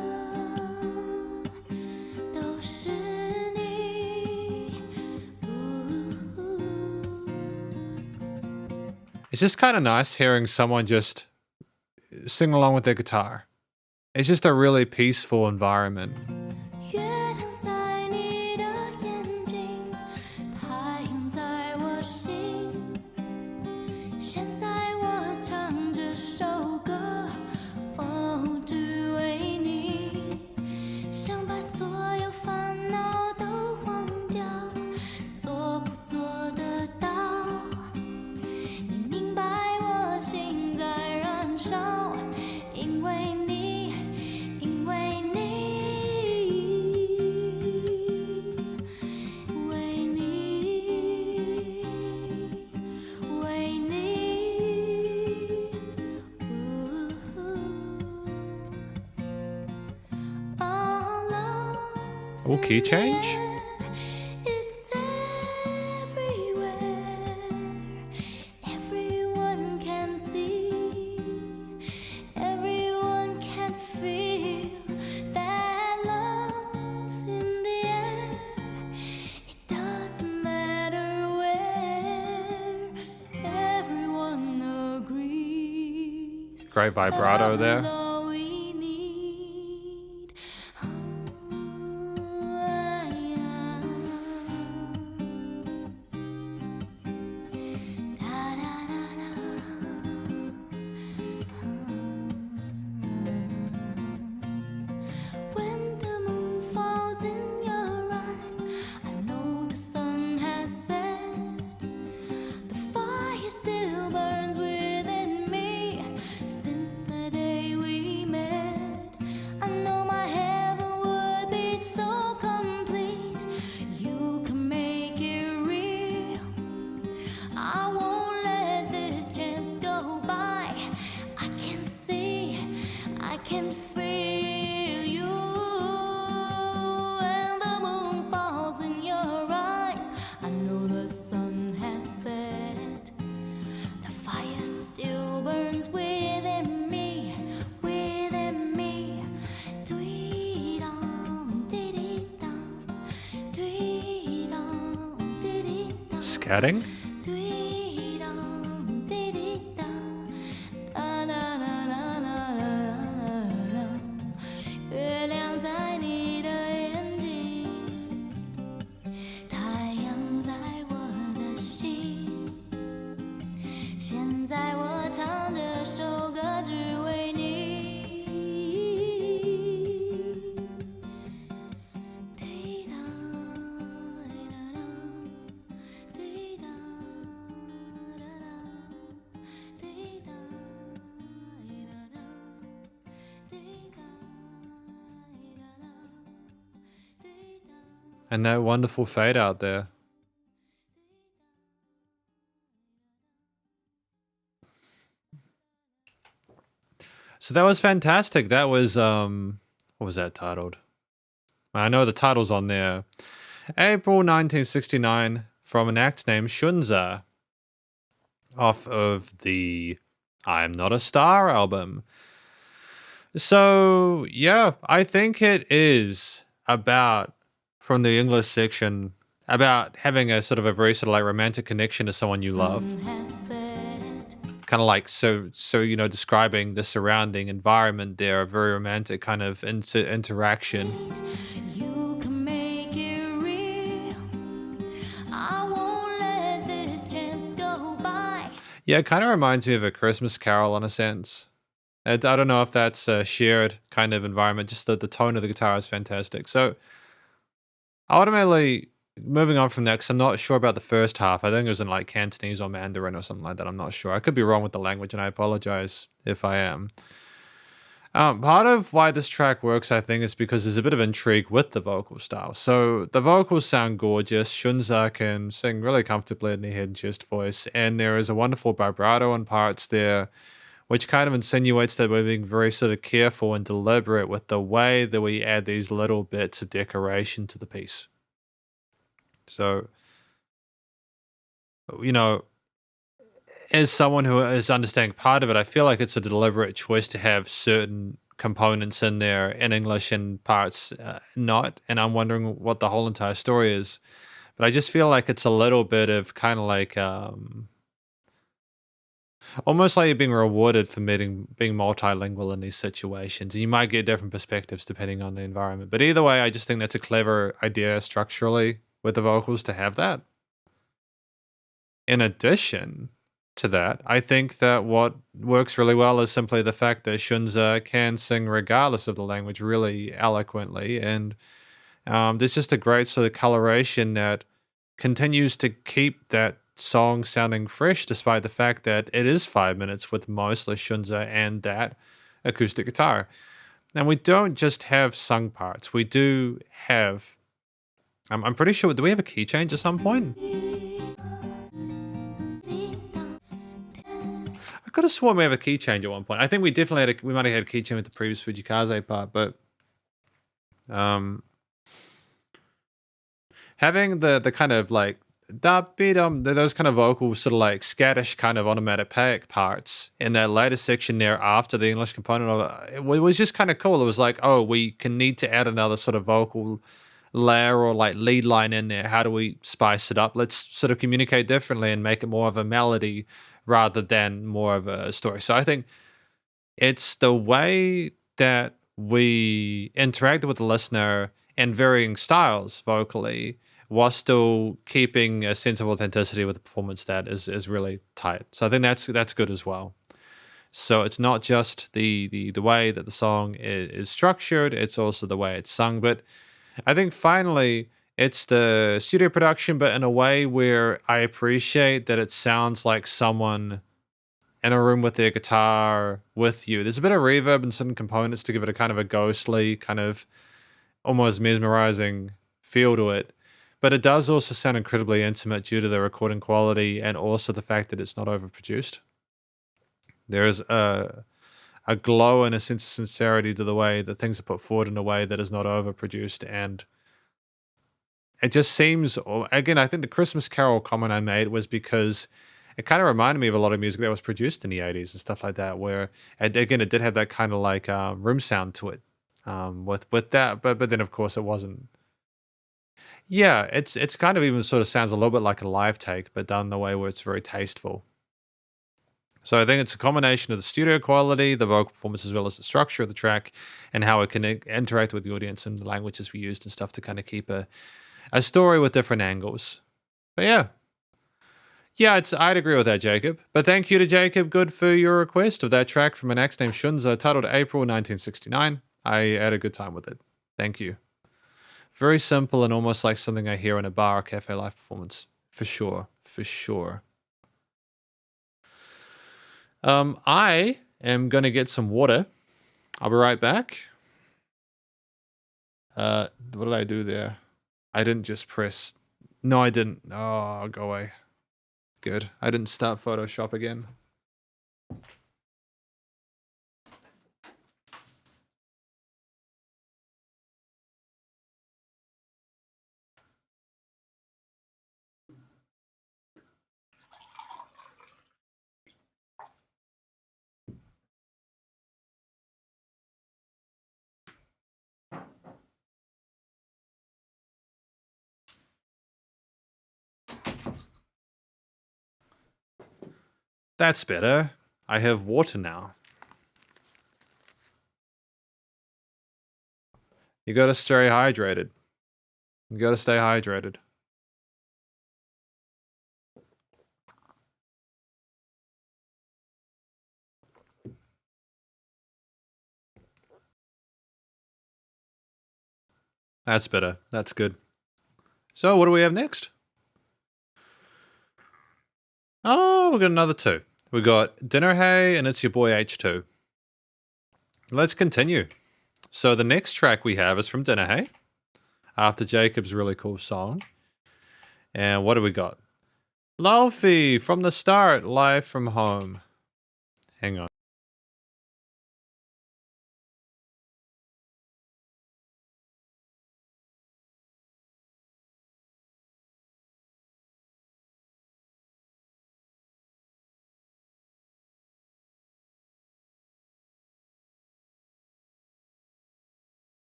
都是你。It's just kind of nice hearing someone just sing along with their guitar. It's just a really peaceful environment. 月亮在你的眼睛，太阳在我心。现在我唱这首歌，哦，只为你。想把所有烦恼都忘掉，做不做得到？你明白我心在燃烧，因为你，因为你，为你，为你。All love's Oh, key change? It's everywhere. Everyone can see. Everyone can feel that love's in the air. It doesn't matter where. Everyone agrees. Great vibrato Love there. is all we need. When the moon falls in your eyes, I know the sun has set. The fire still burns within me since the day we met. I know my heaven would be so complete. You can make it real. I won't let this chance go by. I can see, I can feel you. And the moon falls in your eyes. I know the sun has set. The fire still burns within me, within me. Dee-dum, dee-dee-dum, dee-dum, dee-dee-dum. Scatting? Dee-dum, dee-dee-dum, da-da-da-da-da-da-da. 月亮在你的眼睛，太阳在我的心。现在我唱这首歌只为你。滴答，滴答，滴答，滴答。And that wonderful fade out there. So that was fantastic. That was what was that titled? I know the title's on there. April 1969 from an act named Shunza, off of the I'm Not a Star album. So yeah, I think it is about, from the English section, about having a sort of a very sort of like romantic connection to someone you love. Kind of like so you know, describing the surrounding environment there, a very romantic kind of interaction. You can make it real. I won't let this chance go by. Yeah, it kind of reminds me of A Christmas Carol in a sense. I don't know if that's a shared kind of environment. Just the tone of the guitar is fantastic. So ultimately, moving on from that, because I'm not sure about the first half. I think it was in like Cantonese or Mandarin or something like that. I'm not sure. I could be wrong with the language, and I apologize if I am. Part of why this track works, I think, is because there's a bit of intrigue with the vocal style. So the vocals sound gorgeous. Shunza can sing really comfortably in the head and chest voice, and there is a wonderful vibrato in parts there, which kind of insinuates that we're being very sort of careful and deliberate with the way that we add these little bits of decoration to the piece. So, you know, as someone who is understanding part of it, I feel like it's a deliberate choice to have certain components in there in English and parts not. And I'm wondering what the whole entire story is. But I just feel like it's a little bit of kind of like almost like you're being rewarded for being multilingual in these situations. And you might get different perspectives depending on the environment. But either way, I just think that's a clever idea structurally with the vocals to have that. In addition to that, I think that what works really well is simply the fact that Shunza can sing regardless of the language really eloquently. And there's just a great sort of coloration that continues to keep that song sounding fresh despite the fact that it is 5 minutes with mostly Shunza and that acoustic guitar. And we don't just have sung parts. We do have, I'm pretty sure, do we have a key change at some point? I could have sworn we have a key change at one point. I think we definitely had we might have had a key change with the previous Fujikaze part, but having the kind of like those kind of vocal sort of like scattish kind of onomatopoeic parts in that later section there after the English component of it, it was just kind of cool. It was like, oh, we can need to add another sort of vocal layer or like lead line in there. How do we spice it up? Let's sort of communicate differently and make it more of a melody rather than more of a story. So I think it's the way that we interacted with the listener in varying styles vocally, while still keeping a sense of authenticity with the performance that is really tight. So I think that's good as well. So it's not just the way that the song is structured, it's also the way it's sung. But I think finally it's the studio production, but in a way where I appreciate that it sounds like someone in a room with their guitar with you. There's a bit of reverb and some components to give it a kind of a ghostly, kind of almost mesmerizing feel to it. But it does also sound incredibly intimate due to the recording quality and also the fact that it's not overproduced. There is a glow and a sense of sincerity to the way that things are put forward in a way that is not overproduced. And it just seems, again, I think the Christmas Carol comment I made was because it kind of reminded me of a lot of music that was produced in the 80s and stuff like that, where, again, it did have that kind of like room sound to it with that. But then, of course, it wasn't. Yeah, it's kind of even sort of sounds a little bit like a live take, but done the way where it's very tasteful. So I think it's a combination of the studio quality, the vocal performance, as well as the structure of the track, and how it can interact with the audience and the languages we used and stuff to kind of keep a story with different angles. But yeah, I'd agree with that, Jacob. But thank you to Jacob Good for your request of that track from an act named Shunza titled April 1969. I had a good time with it. Thank you. Very simple and almost like something I hear in a bar or cafe live performance. For sure. For sure. I am going to get some water. I'll be right back. What did I do there? I didn't just press... No, I didn't. Oh, go away. Good. I didn't start Photoshop again. That's better. I have water now. You gotta stay hydrated. You gotta stay hydrated. That's better. That's good. So what do we have next? Oh, we got another two. We got Dinner Hay and It's Your Boy H2. Let's continue. So the next track we have is from Dinner Hay, after Jacob's really cool song. And what do we got? Lofi from the start, live from home. Hang on.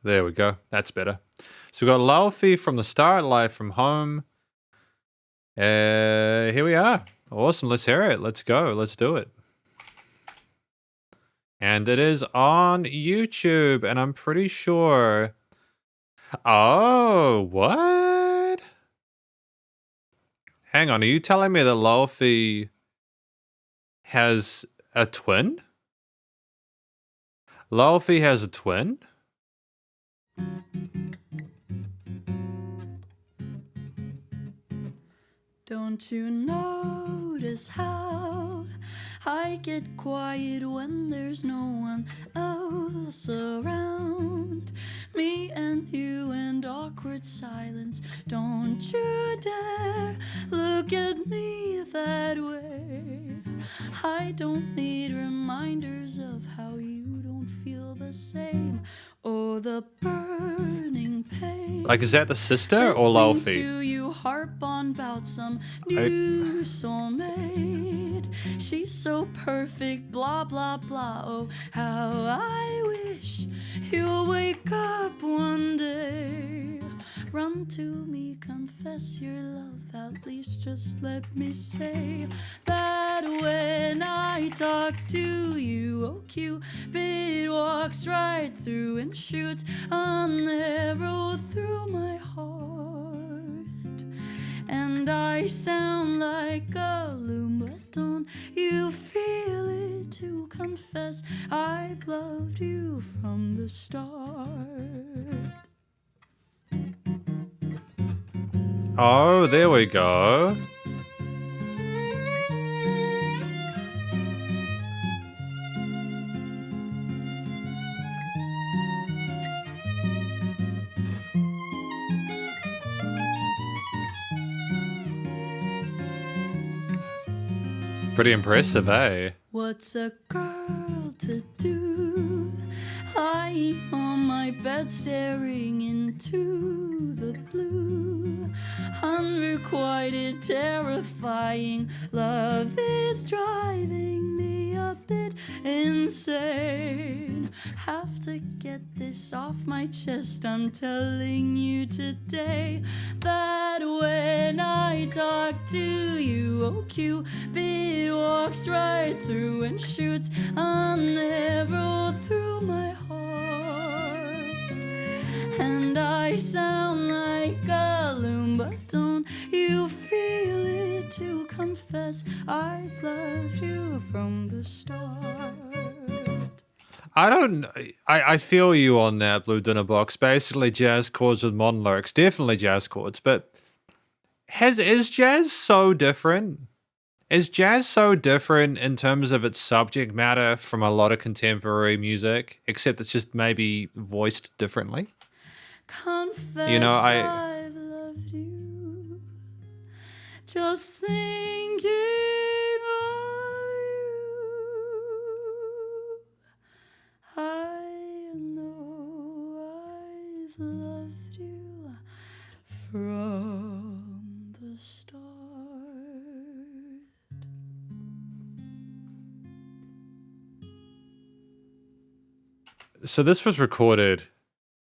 There we go. That's better. So we got Lofi from the start, live from home. Here we are. Awesome. Let's hear it. Let's go. Let's do it. And it is on YouTube, and I'm pretty sure... Oh, what? Hang on, are you telling me that Lofi has a twin? Lofi has a twin? Don't you notice how I get quiet when there's no one else around? Me and you and awkward silence. Don't you dare look at me that way. I don't need reminders of how you don't feel the same. Oh, the burning pain. Like, is that the sister or Listening Lofi? to you harp on about some new soulmate. She's so perfect, blah, blah, blah. Oh, how I wish you'll wake up one day. Run to me, confess your love. At least just let me say that when I talk to you, oh, Cupid walks right through and shoots an arrow through my heart. And I sound like a loon, but don't you feel it to confess I've loved you from the start. Oh, there we go. Pretty impressive, eh? What's a girl to do? Lying on my bed staring into the blue. Unrequited, terrifying. Love is driving me a bit insane. Have to get this off my chest. I'm telling you today that when I talk to you, oh, Cupid walks right through and shoots an arrow through my heart. And I sound like a loon, but don't you feel it to confess I've loved you from the start. I feel you on that, Blue Dinner Box. Basically jazz chords with modern lyrics. Definitely jazz chords, but is jazz so different? Is jazz so different in terms of its subject matter from a lot of contemporary music, except it's just maybe voiced differently? confess You know, I've loved you. Just thinking of you, I know I've loved you from the start. So this was recorded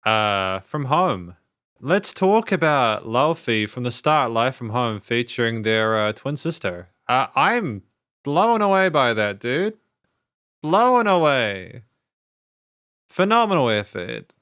from home. Let's talk about Laufey from the start, live from home, featuring their twin sister. I'm blown away by that, dude. Blown away. Phenomenal effort.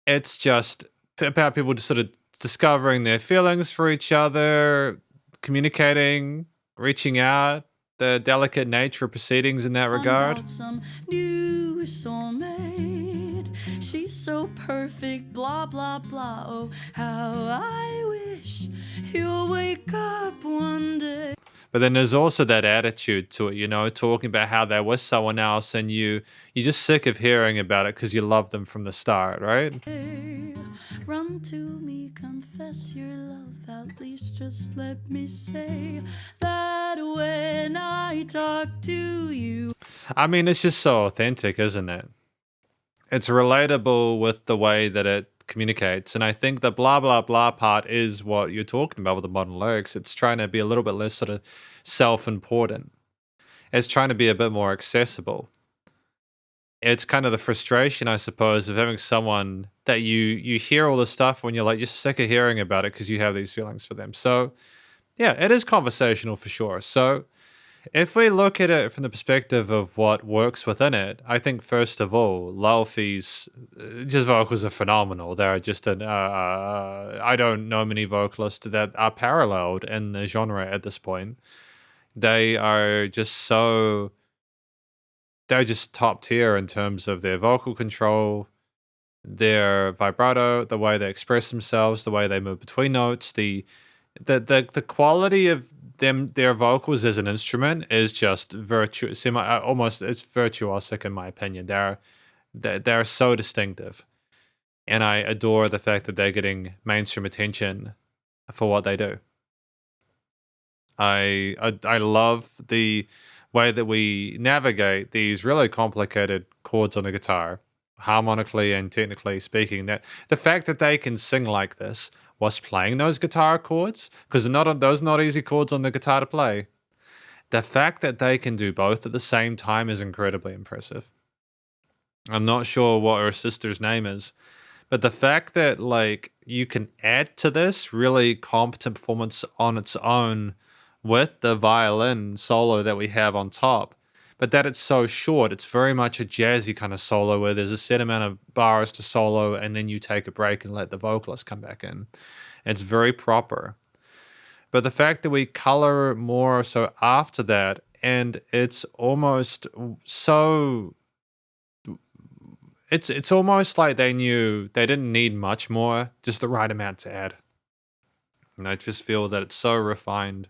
It's just about people just sort of discovering their feelings for each other, communicating, reaching out, the delicate nature of proceedings in that regard. About some new soulmate. She's so perfect, blah blah blah. Oh, how I wish you'll wake up one day. But then there's also that attitude to it, you know, talking about how they're with someone else and you're just sick of hearing about it because you love them from the start, right? Run to me, confess your love. At least just let me say that when I talk to you. I mean, it's just so authentic, isn't it? It's relatable with the way that it communicates. And I think the blah, blah, blah part is what you're talking about with the modern lyrics. It's trying to be a little bit less sort of self-important. It's trying to be a bit more accessible. It's kind of the frustration, I suppose, of having someone that you hear all this stuff when you're like, you're sick of hearing about it because you have these feelings for them. So yeah, it is conversational for sure. So if we look at it from the perspective of what works within it, I think first of all, Laufey's just vocals are phenomenal. They're just I don't know many vocalists that are paralleled in the genre at this point. They are just they're just top tier in terms of their vocal control, their vibrato, the way they express themselves, the way they move between notes, the quality of their vocals as an instrument is just almost it's virtuosic in my opinion. They're so distinctive, and I adore the fact that they're getting mainstream attention for what they do. I love the way that we navigate these really complicated chords on the guitar, harmonically and technically speaking. That the fact that they can sing like this was playing those guitar chords, because those are not easy chords on the guitar to play. The fact that they can do both at the same time is incredibly impressive. I'm not sure what her sister's name is, but the fact that like you can add to this really competent performance on its own with the violin solo that we have on top, but that it's so short. It's very much a jazzy kind of solo where there's a set amount of bars to solo and then you take a break and let the vocalist come back in. It's very proper. But the fact that we color more so after that, and it's almost so... It's almost like they knew they didn't need much more, just the right amount to add. And I just feel that it's so refined.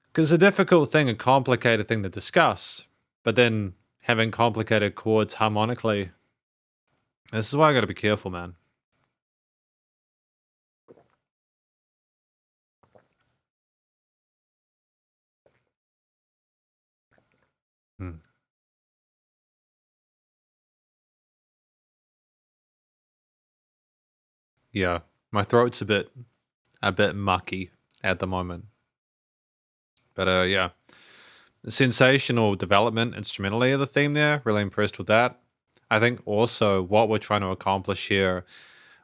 Because it's a difficult thing, a complicated thing to discuss, but then having complicated chords harmonically, this is why I gotta be careful, man. Yeah, my throat's a bit mucky at the moment. But yeah, sensational development instrumentally of the theme there. Really impressed with that. I think also what we're trying to accomplish here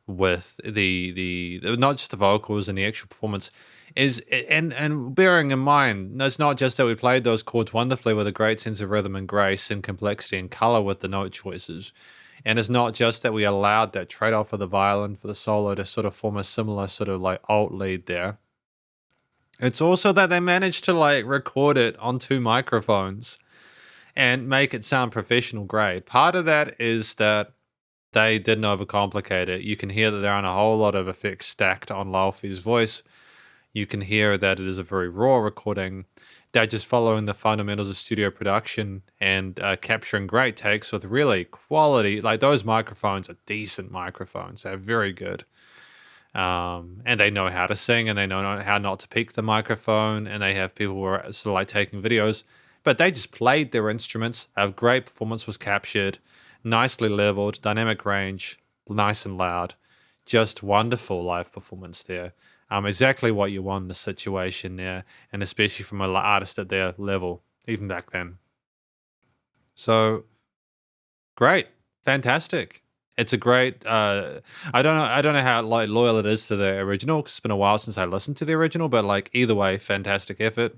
with the not just the vocals and the actual performance is, and bearing in mind, it's not just that we played those chords wonderfully with a great sense of rhythm and grace and complexity and color with the note choices. And it's not just that we allowed that trade-off of the violin for the solo to sort of form a similar sort of like alt lead there. It's also that they managed to like record it on 2 microphones and make it sound professional grade. Part of that is that they didn't overcomplicate it. You can hear that there aren't a whole lot of effects stacked on Laufey's voice. You can hear that it is a very raw recording. They're just following the fundamentals of studio production and capturing great takes with really quality. Like, those microphones are decent microphones. They're very good. And they know how to sing, and they know how not to peak the microphone, and they have people who are sort of like taking videos. But they just played their instruments. A great performance was captured, nicely leveled, dynamic range, nice and loud. Just wonderful live performance there. Exactly what you want in the situation there, and especially from an artist at their level, even back then. So, great, fantastic. It's a great. I don't know how like loyal it is to the original, because it's been a while since I listened to the original. But like either way, fantastic effort,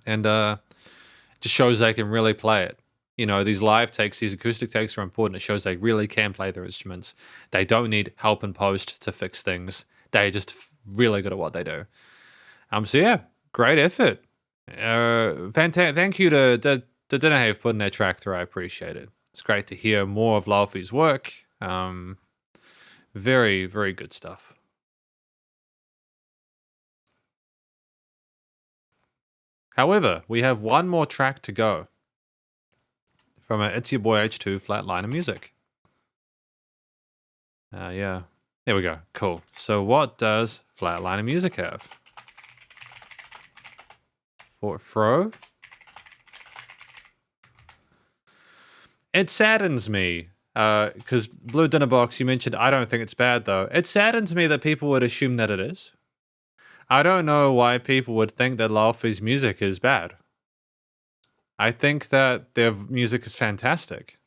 and just shows they can really play it. You know, these live takes, these acoustic takes are important. It shows they really can play their instruments. They don't need help in post to fix things. They're just really good at what they do. So yeah, great effort. Thank you to Dinahave for putting that track through. I appreciate it. It's great to hear more of Laufey's work. Very, very good stuff. However, we have one more track to go from It's Your Boy H2 Flatliner Music. Yeah. There we go. Cool. So what does Flatliner Music have? For Fro? It saddens me, because Blue Dinner Box, you mentioned, I don't think it's bad though. It saddens me that people would assume that it is. I don't know why people would think that Laufey's music is bad. I think that their music is fantastic.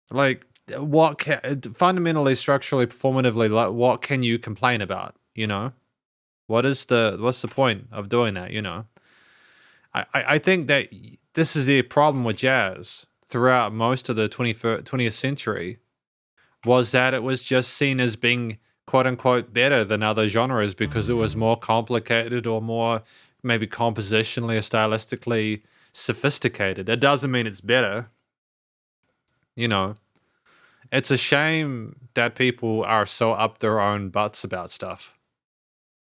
Like, fundamentally, structurally, performatively, like, what can you complain about? You know, what's the point of doing that? You know, I think that this is the problem with jazz throughout most of the 20th century, was that it was just seen as being quote unquote better than other genres because it was more complicated or more maybe compositionally or stylistically sophisticated. It doesn't mean it's better. You know, it's a shame that people are so up their own butts about stuff.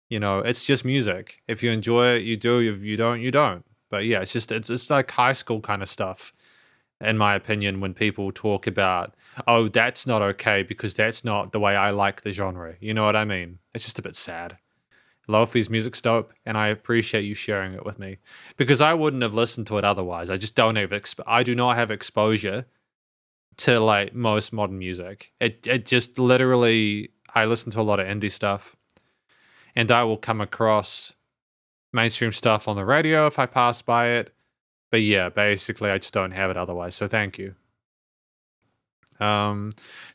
You know, it's just music. If you enjoy it, you do. If you don't, you don't. But yeah, it's like high school kind of stuff, in my opinion, when people talk about, oh, that's not okay because that's not the way I like the genre. You know what I mean? It's just a bit sad. Laufey's music's dope, and I appreciate you sharing it with me, because I wouldn't have listened to it otherwise. I just don't have I do not have exposure to like most modern music. It just literally, I listen to a lot of indie stuff, and I will come across mainstream stuff on the radio if I pass by it. But yeah, basically I just don't have it otherwise. So thank you. So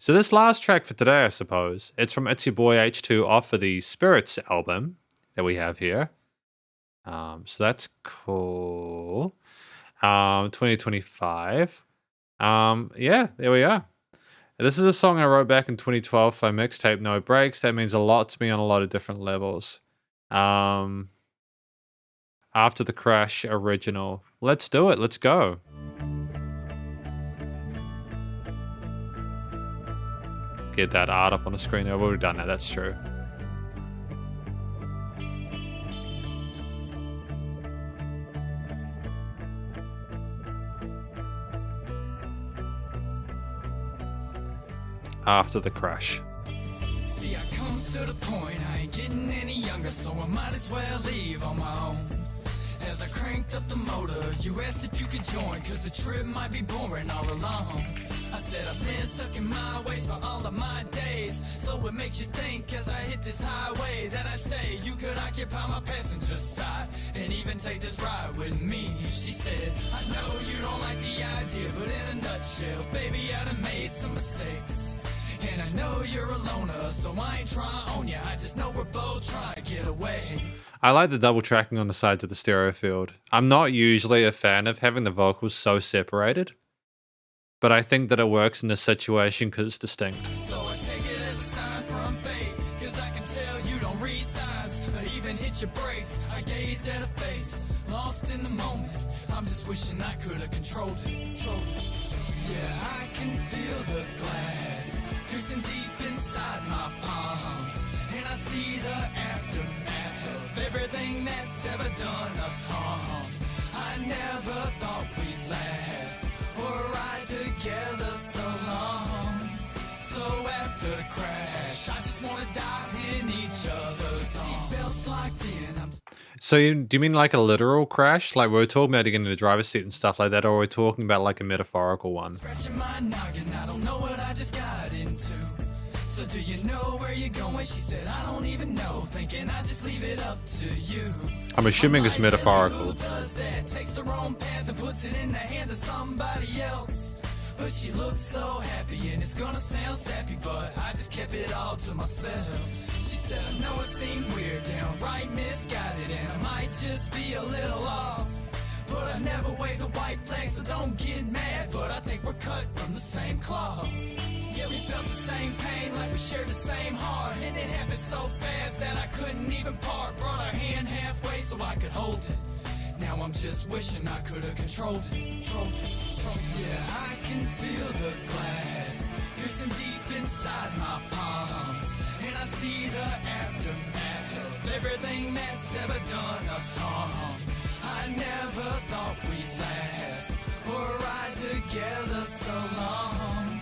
this last track for today, I suppose, it's from It's Your Boy H2 off of the Spirits album that we have here. So that's cool. 2025. Yeah, there we are. This is a song I wrote back in 2012 for my mixtape No Breaks. That means a lot to me on a lot of different levels. After the Crash original. Let's do it. Let's go. Get that art up on the screen. I've already done that. That's true. After the Crash. See, I come to the point, I ain't getting any younger, so I might as well leave on my own. As I cranked up the motor, you asked if you could join, cause the trip might be boring all alone. I said I've been stuck in my ways for all of my days, so it makes you think as I hit this highway that I say you could occupy my passenger side and even take this ride with me. She said, I know you don't like the idea, but in a nutshell, baby, I done made some mistakes. And I know you're a loner, so I ain't trying on you. I just know we're both trying to get away. I like the double tracking on the sides of the stereo field. I'm not usually a fan of having the vocals so separated, but I think that it works in this situation because it's distinct. So I take it as a sign from fate, cause I can tell you don't read signs or even hit your brakes. I gazed at her face, lost in the moment. I'm just wishing I could have controlled it. Yeah, I can feel the glass piercing deep inside my palm. see the aftermath of everything that's ever done us harm. I never thought we'd last or ride together so long. So after the crash, I just wanna die in each other's arms. Seatbelts locked in, I'm So do you mean like a literal crash? Like we're talking about getting in the driver's seat and stuff like that, or we're talking about like a metaphorical one? scratching my noggin, I don't know what I just got into. So do you know where you're going? She said, I don't even know. Thinking I just leave it up to you. I'm assuming it's metaphorical. Who does that? Takes the wrong path and puts it in the hands of somebody else. But she looked so happy, and it's gonna sound sappy, but I just kept it all to myself. She said, I know it seemed weird, downright misguided, and I might just be a little off. But I never waved a white flag, so don't get mad. But I think we're cut from the same cloth. Yeah, we felt the same pain, like we shared the same heart. And it happened so fast that I couldn't even part. Brought our hand halfway so I could hold it. Now I'm just wishing I could have controlled it. Yeah, I can feel the glass piercing deep inside my palms. And I see the aftermath of everything that's ever done us harm. I never thought we'd last or ride together so long.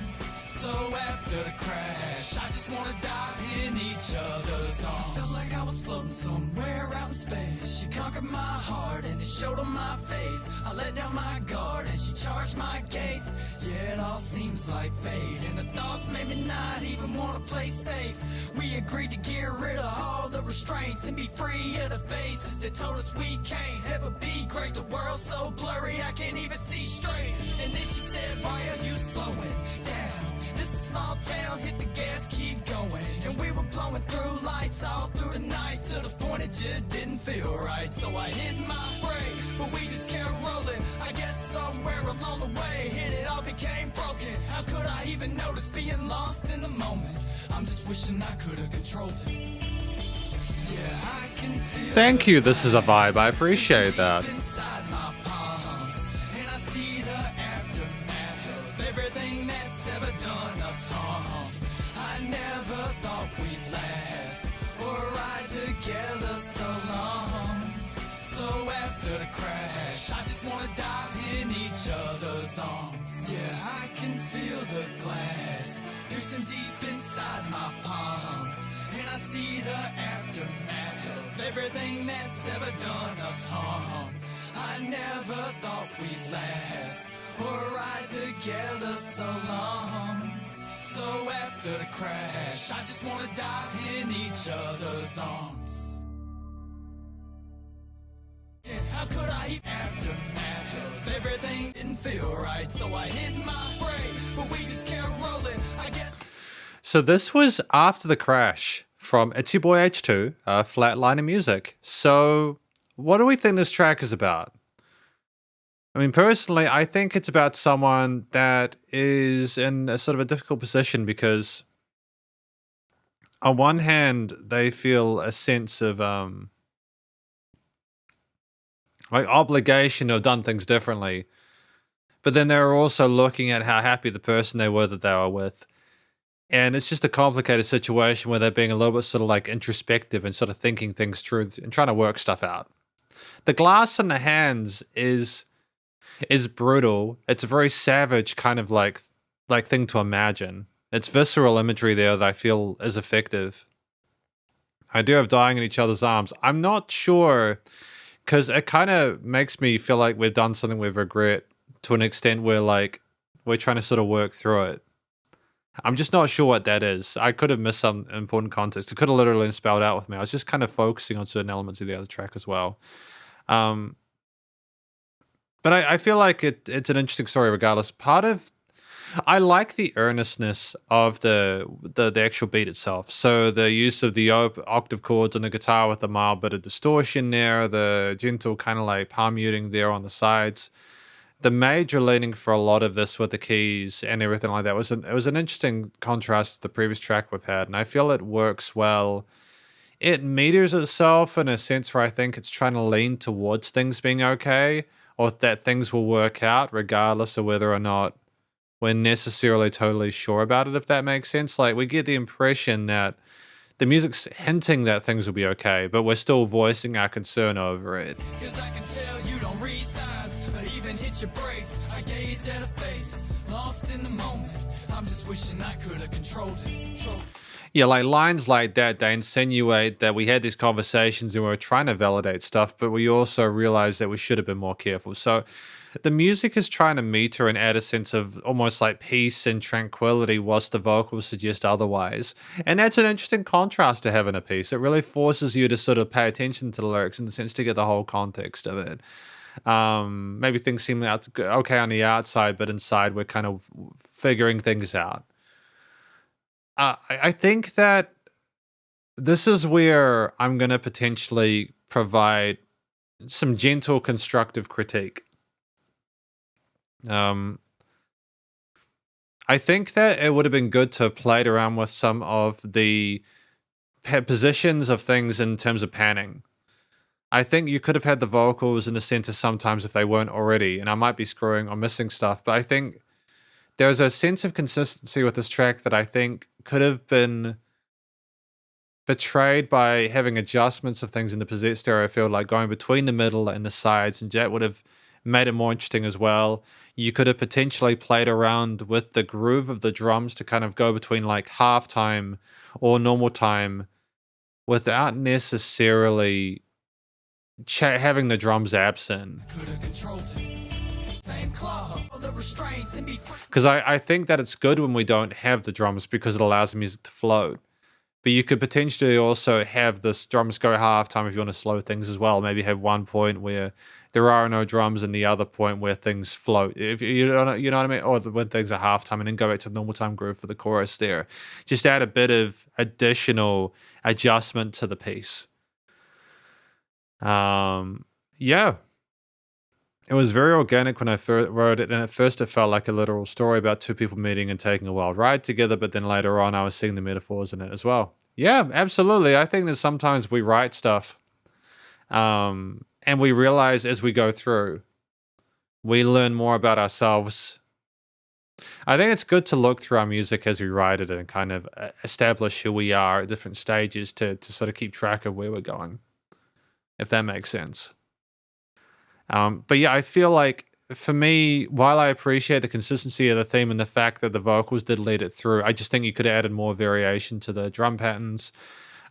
So after the crash, I just wanna die in each other's arms. Felt like I was floating somewhere out in space. She conquered my heart and it showed on my face. I let down my guard and she charged my gate. Yeah, it all seems like fate, and the thoughts made me not even wanna play safe. We agreed to get rid of all the restraints and be free of the faces that told us we can't ever be great. The world's so blurry I can't even see straight. And then she said, why are you slowing down? This is a small town, hit the gas, keep going. And we were blowing through lights all through the night, to the point it just didn't feel right. So I hit my brake, but we just kept rolling. I guess somewhere along the way, and it all became broken. How could I even notice being lost in the moment? I'm just wishing I could have controlled it. Yeah, I can feel. Thank you. This is a vibe. I appreciate that. Inside my palms, and I see the aftermath of everything that's ever done us harm. I never thought we'd last or ride together so long. So after the crash, I just wanna die in each other's arms. Yeah, I can feel the glass piercing deep inside my palms, and I see the aftermath of everything that's ever done us harm. I never thought we'd last or ride together so long. So after the crash, I just wanna die in each other's arms. And how could I aftermath of everything didn't feel right? So I hit my brake, but we just kept rolling, I guess. So this was after the crash from It's Your Boy H2, Flatliner Music. So what do we think this track is about? I mean, personally, I think it's about someone that is in a sort of a difficult position because on one hand, they feel a sense of like obligation to have done things differently. But then they're also looking at how happy the person they were that they were with. And it's just a complicated situation where they're being a little bit sort of like introspective and sort of thinking things through and trying to work stuff out. The glass in the hands is brutal. It's a very savage kind of like thing to imagine. It's visceral imagery there that I feel is effective. Idea of dying in each other's arms. I'm not sure, because it kind of makes me feel like we've done something we regret to an extent where like we're trying to sort of work through it. I'm just not sure what that is. I could have missed some important context. It could have literally been spelled out with me. I was just kind of focusing on certain elements of the other track as well. But I feel like it's an interesting story regardless. I like the earnestness of the actual beat itself. So the use of the octave chords on the guitar with the mild bit of distortion there, the gentle kind of like palm muting there on the sides. The major leaning for a lot of this with the keys and everything like that it was an interesting contrast to the previous track we've had, and I feel it works well. It meters itself in a sense where I think it's trying to lean towards things being okay, or that things will work out regardless of whether or not we're necessarily totally sure about it, if that makes sense. Like, we get the impression that the music's hinting that things will be okay, but we're still voicing our concern over it. Cause I can tell you don't read signs or even hit your brakes. I gazed at a face, lost in the moment. I'm just wishing I could have controlled it. Yeah, like lines like that, they insinuate that we had these conversations and we were trying to validate stuff, but we also realized that we should have been more careful. So the music is trying to meter and add a sense of almost like peace and tranquility, whilst the vocals suggest otherwise. And that's an interesting contrast to have in a piece. It really forces you to sort of pay attention to the lyrics in the sense to get the whole context of it. Maybe things seem okay on the outside, but inside we're kind of figuring things out. I think that this is where I'm going to potentially provide some gentle, constructive critique. I think that it would have been good to have played around with some of the positions of things in terms of panning. I think you could have had the vocals in the center sometimes if they weren't already, and I might be screwing or missing stuff, but I think there's a sense of consistency with this track that I think could have been betrayed by having adjustments of things in the stereo field, like going between the middle and the sides, and that would have made it more interesting as well. You could have potentially played around with the groove of the drums to kind of go between like half time or normal time without necessarily having the drums absent. Because I think that it's good when we don't have the drums because it allows the music to float. But you could potentially also have the drums go half time if you want to slow things as well. Maybe have one point where there are no drums and the other point where things float. If you know what I mean? Or when things are half time and then go back to the normal time groove for the chorus there. Just add a bit of additional adjustment to the piece. Yeah. It was very organic when I first wrote it, and at first it felt like a literal story about two people meeting and taking a wild ride together, but then later on I was seeing the metaphors in it as well. Yeah, absolutely. I think that sometimes we write stuff and we realize as we go through, we learn more about ourselves. I think it's good to look through our music as we write it and kind of establish who we are at different stages to sort of keep track of where we're going, if that makes sense. But yeah, I feel like for me, while I appreciate the consistency of the theme and the fact that the vocals did lead it through, I just think you could have added more variation to the drum patterns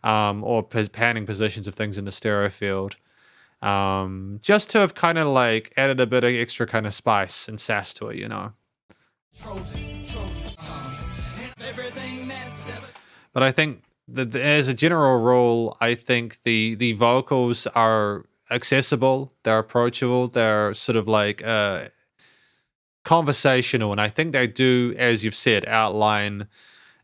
or panning positions of things in the stereo field. Just to have kind of like added a bit of extra kind of spice and sass to it, you know. But I think that as a general rule, I think the vocals are accessible, they're approachable, they're sort of like conversational, and I think they do, as you've said, outline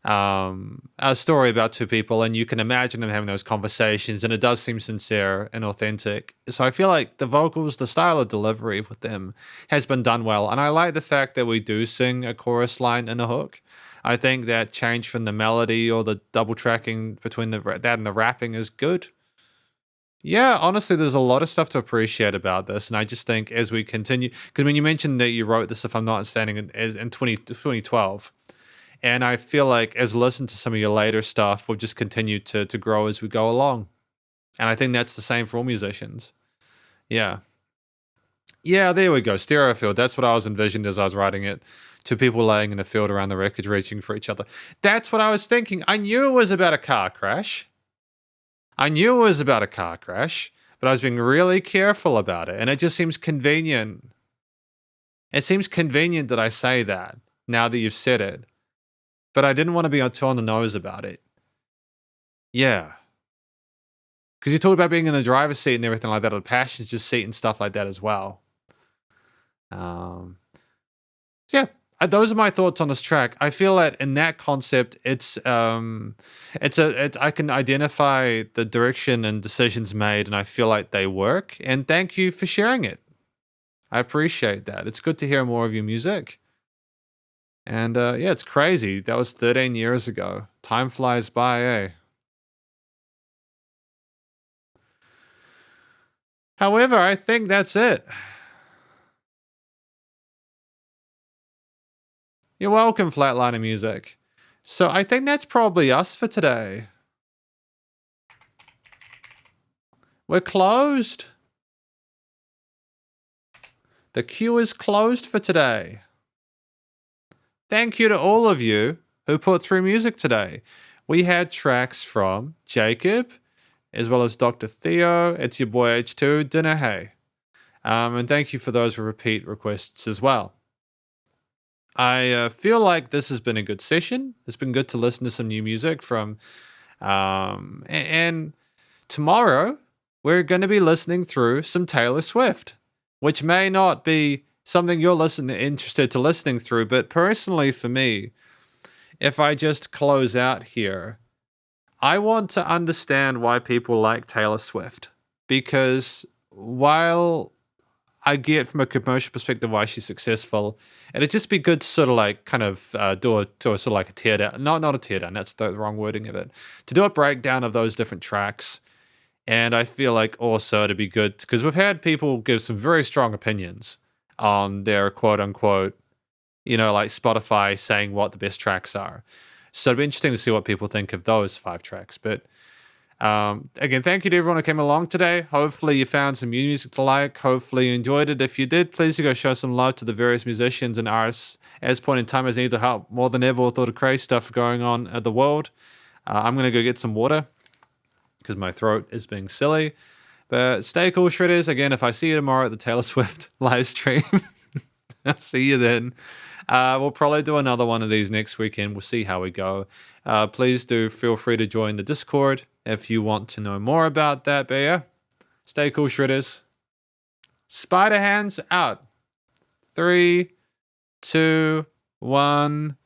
a story about two people, and you can imagine them having those conversations, and it does seem sincere and authentic. So I feel like the vocals, the style of delivery with them has been done well, and I like the fact that we do sing a chorus line and a hook. I think that change from the melody or the double tracking between that and the rapping is good. Yeah, honestly, there's a lot of stuff to appreciate about this, and I just think as we continue, because when you mentioned that you wrote this, if I'm not mistaken, in 2012, and I feel like as we listen to some of your later stuff, we've just continued to grow as we go along, and I think that's the same for all musicians. Yeah, there we go, stereo field. That's what I was envisioned as I was writing it. Two people laying in a field around the wreckage, reaching for each other. That's what I was thinking. I knew it was about a car crash. But I was being really careful about it, and it just seems convenient. It seems convenient that I say that now that you've said it, but I didn't want to be too on the nose about it. Yeah. Because you talked about being in the driver's seat and everything like that, or the passenger seat and stuff like that as well. Yeah. Those are my thoughts on this track. I feel that in that concept, I can identify the direction and decisions made, and I feel like they work. And thank you for sharing it. I appreciate that. It's good to hear more of your music. And yeah, it's crazy. That was 13 years ago. Time flies by, eh? However, I think that's it. You're welcome, Flatliner Music. So I think that's probably us for today. We're closed. The queue is closed for today. Thank you to all of you who put through music today. We had tracks from Jacob, as well as Dr. Theo, It's Your Boy H2, Dinner Hey. And thank you for those repeat requests as well. I feel like this has been a good session. It's been good to listen to some new music from... and tomorrow, we're going to be listening through some Taylor Swift, which may not be something you're interested to listening through, but personally for me, if I just close out here, I want to understand why people like Taylor Swift. Because while I get from a commercial perspective why she's successful, it'd just be good to sort of like kind of do a sort of like a teardown. Not a teardown, that's the wrong wording of it. To do a breakdown of those different tracks. And I feel like also it'd be good, because we've had people give some very strong opinions on their quote unquote, like Spotify saying what the best tracks are. So it'd be interesting to see what people think of those 5 tracks. But again, thank you to everyone who came along today. Hopefully you found some new music to like. Hopefully you enjoyed it. If you did, please do go show some love to the various musicians and artists as point in time as need to help more than ever with all the crazy stuff going on in the world. I'm going to go get some water because my throat is being silly. But stay cool, Shredders. Again, if I see you tomorrow at the Taylor Swift live stream, I'll see you then. We'll probably do another one of these next weekend. We'll see how we go. Please do feel free to join the Discord if you want to know more about that. But yeah, stay cool, Shredders. Spiderhands out. 3, 2, 1.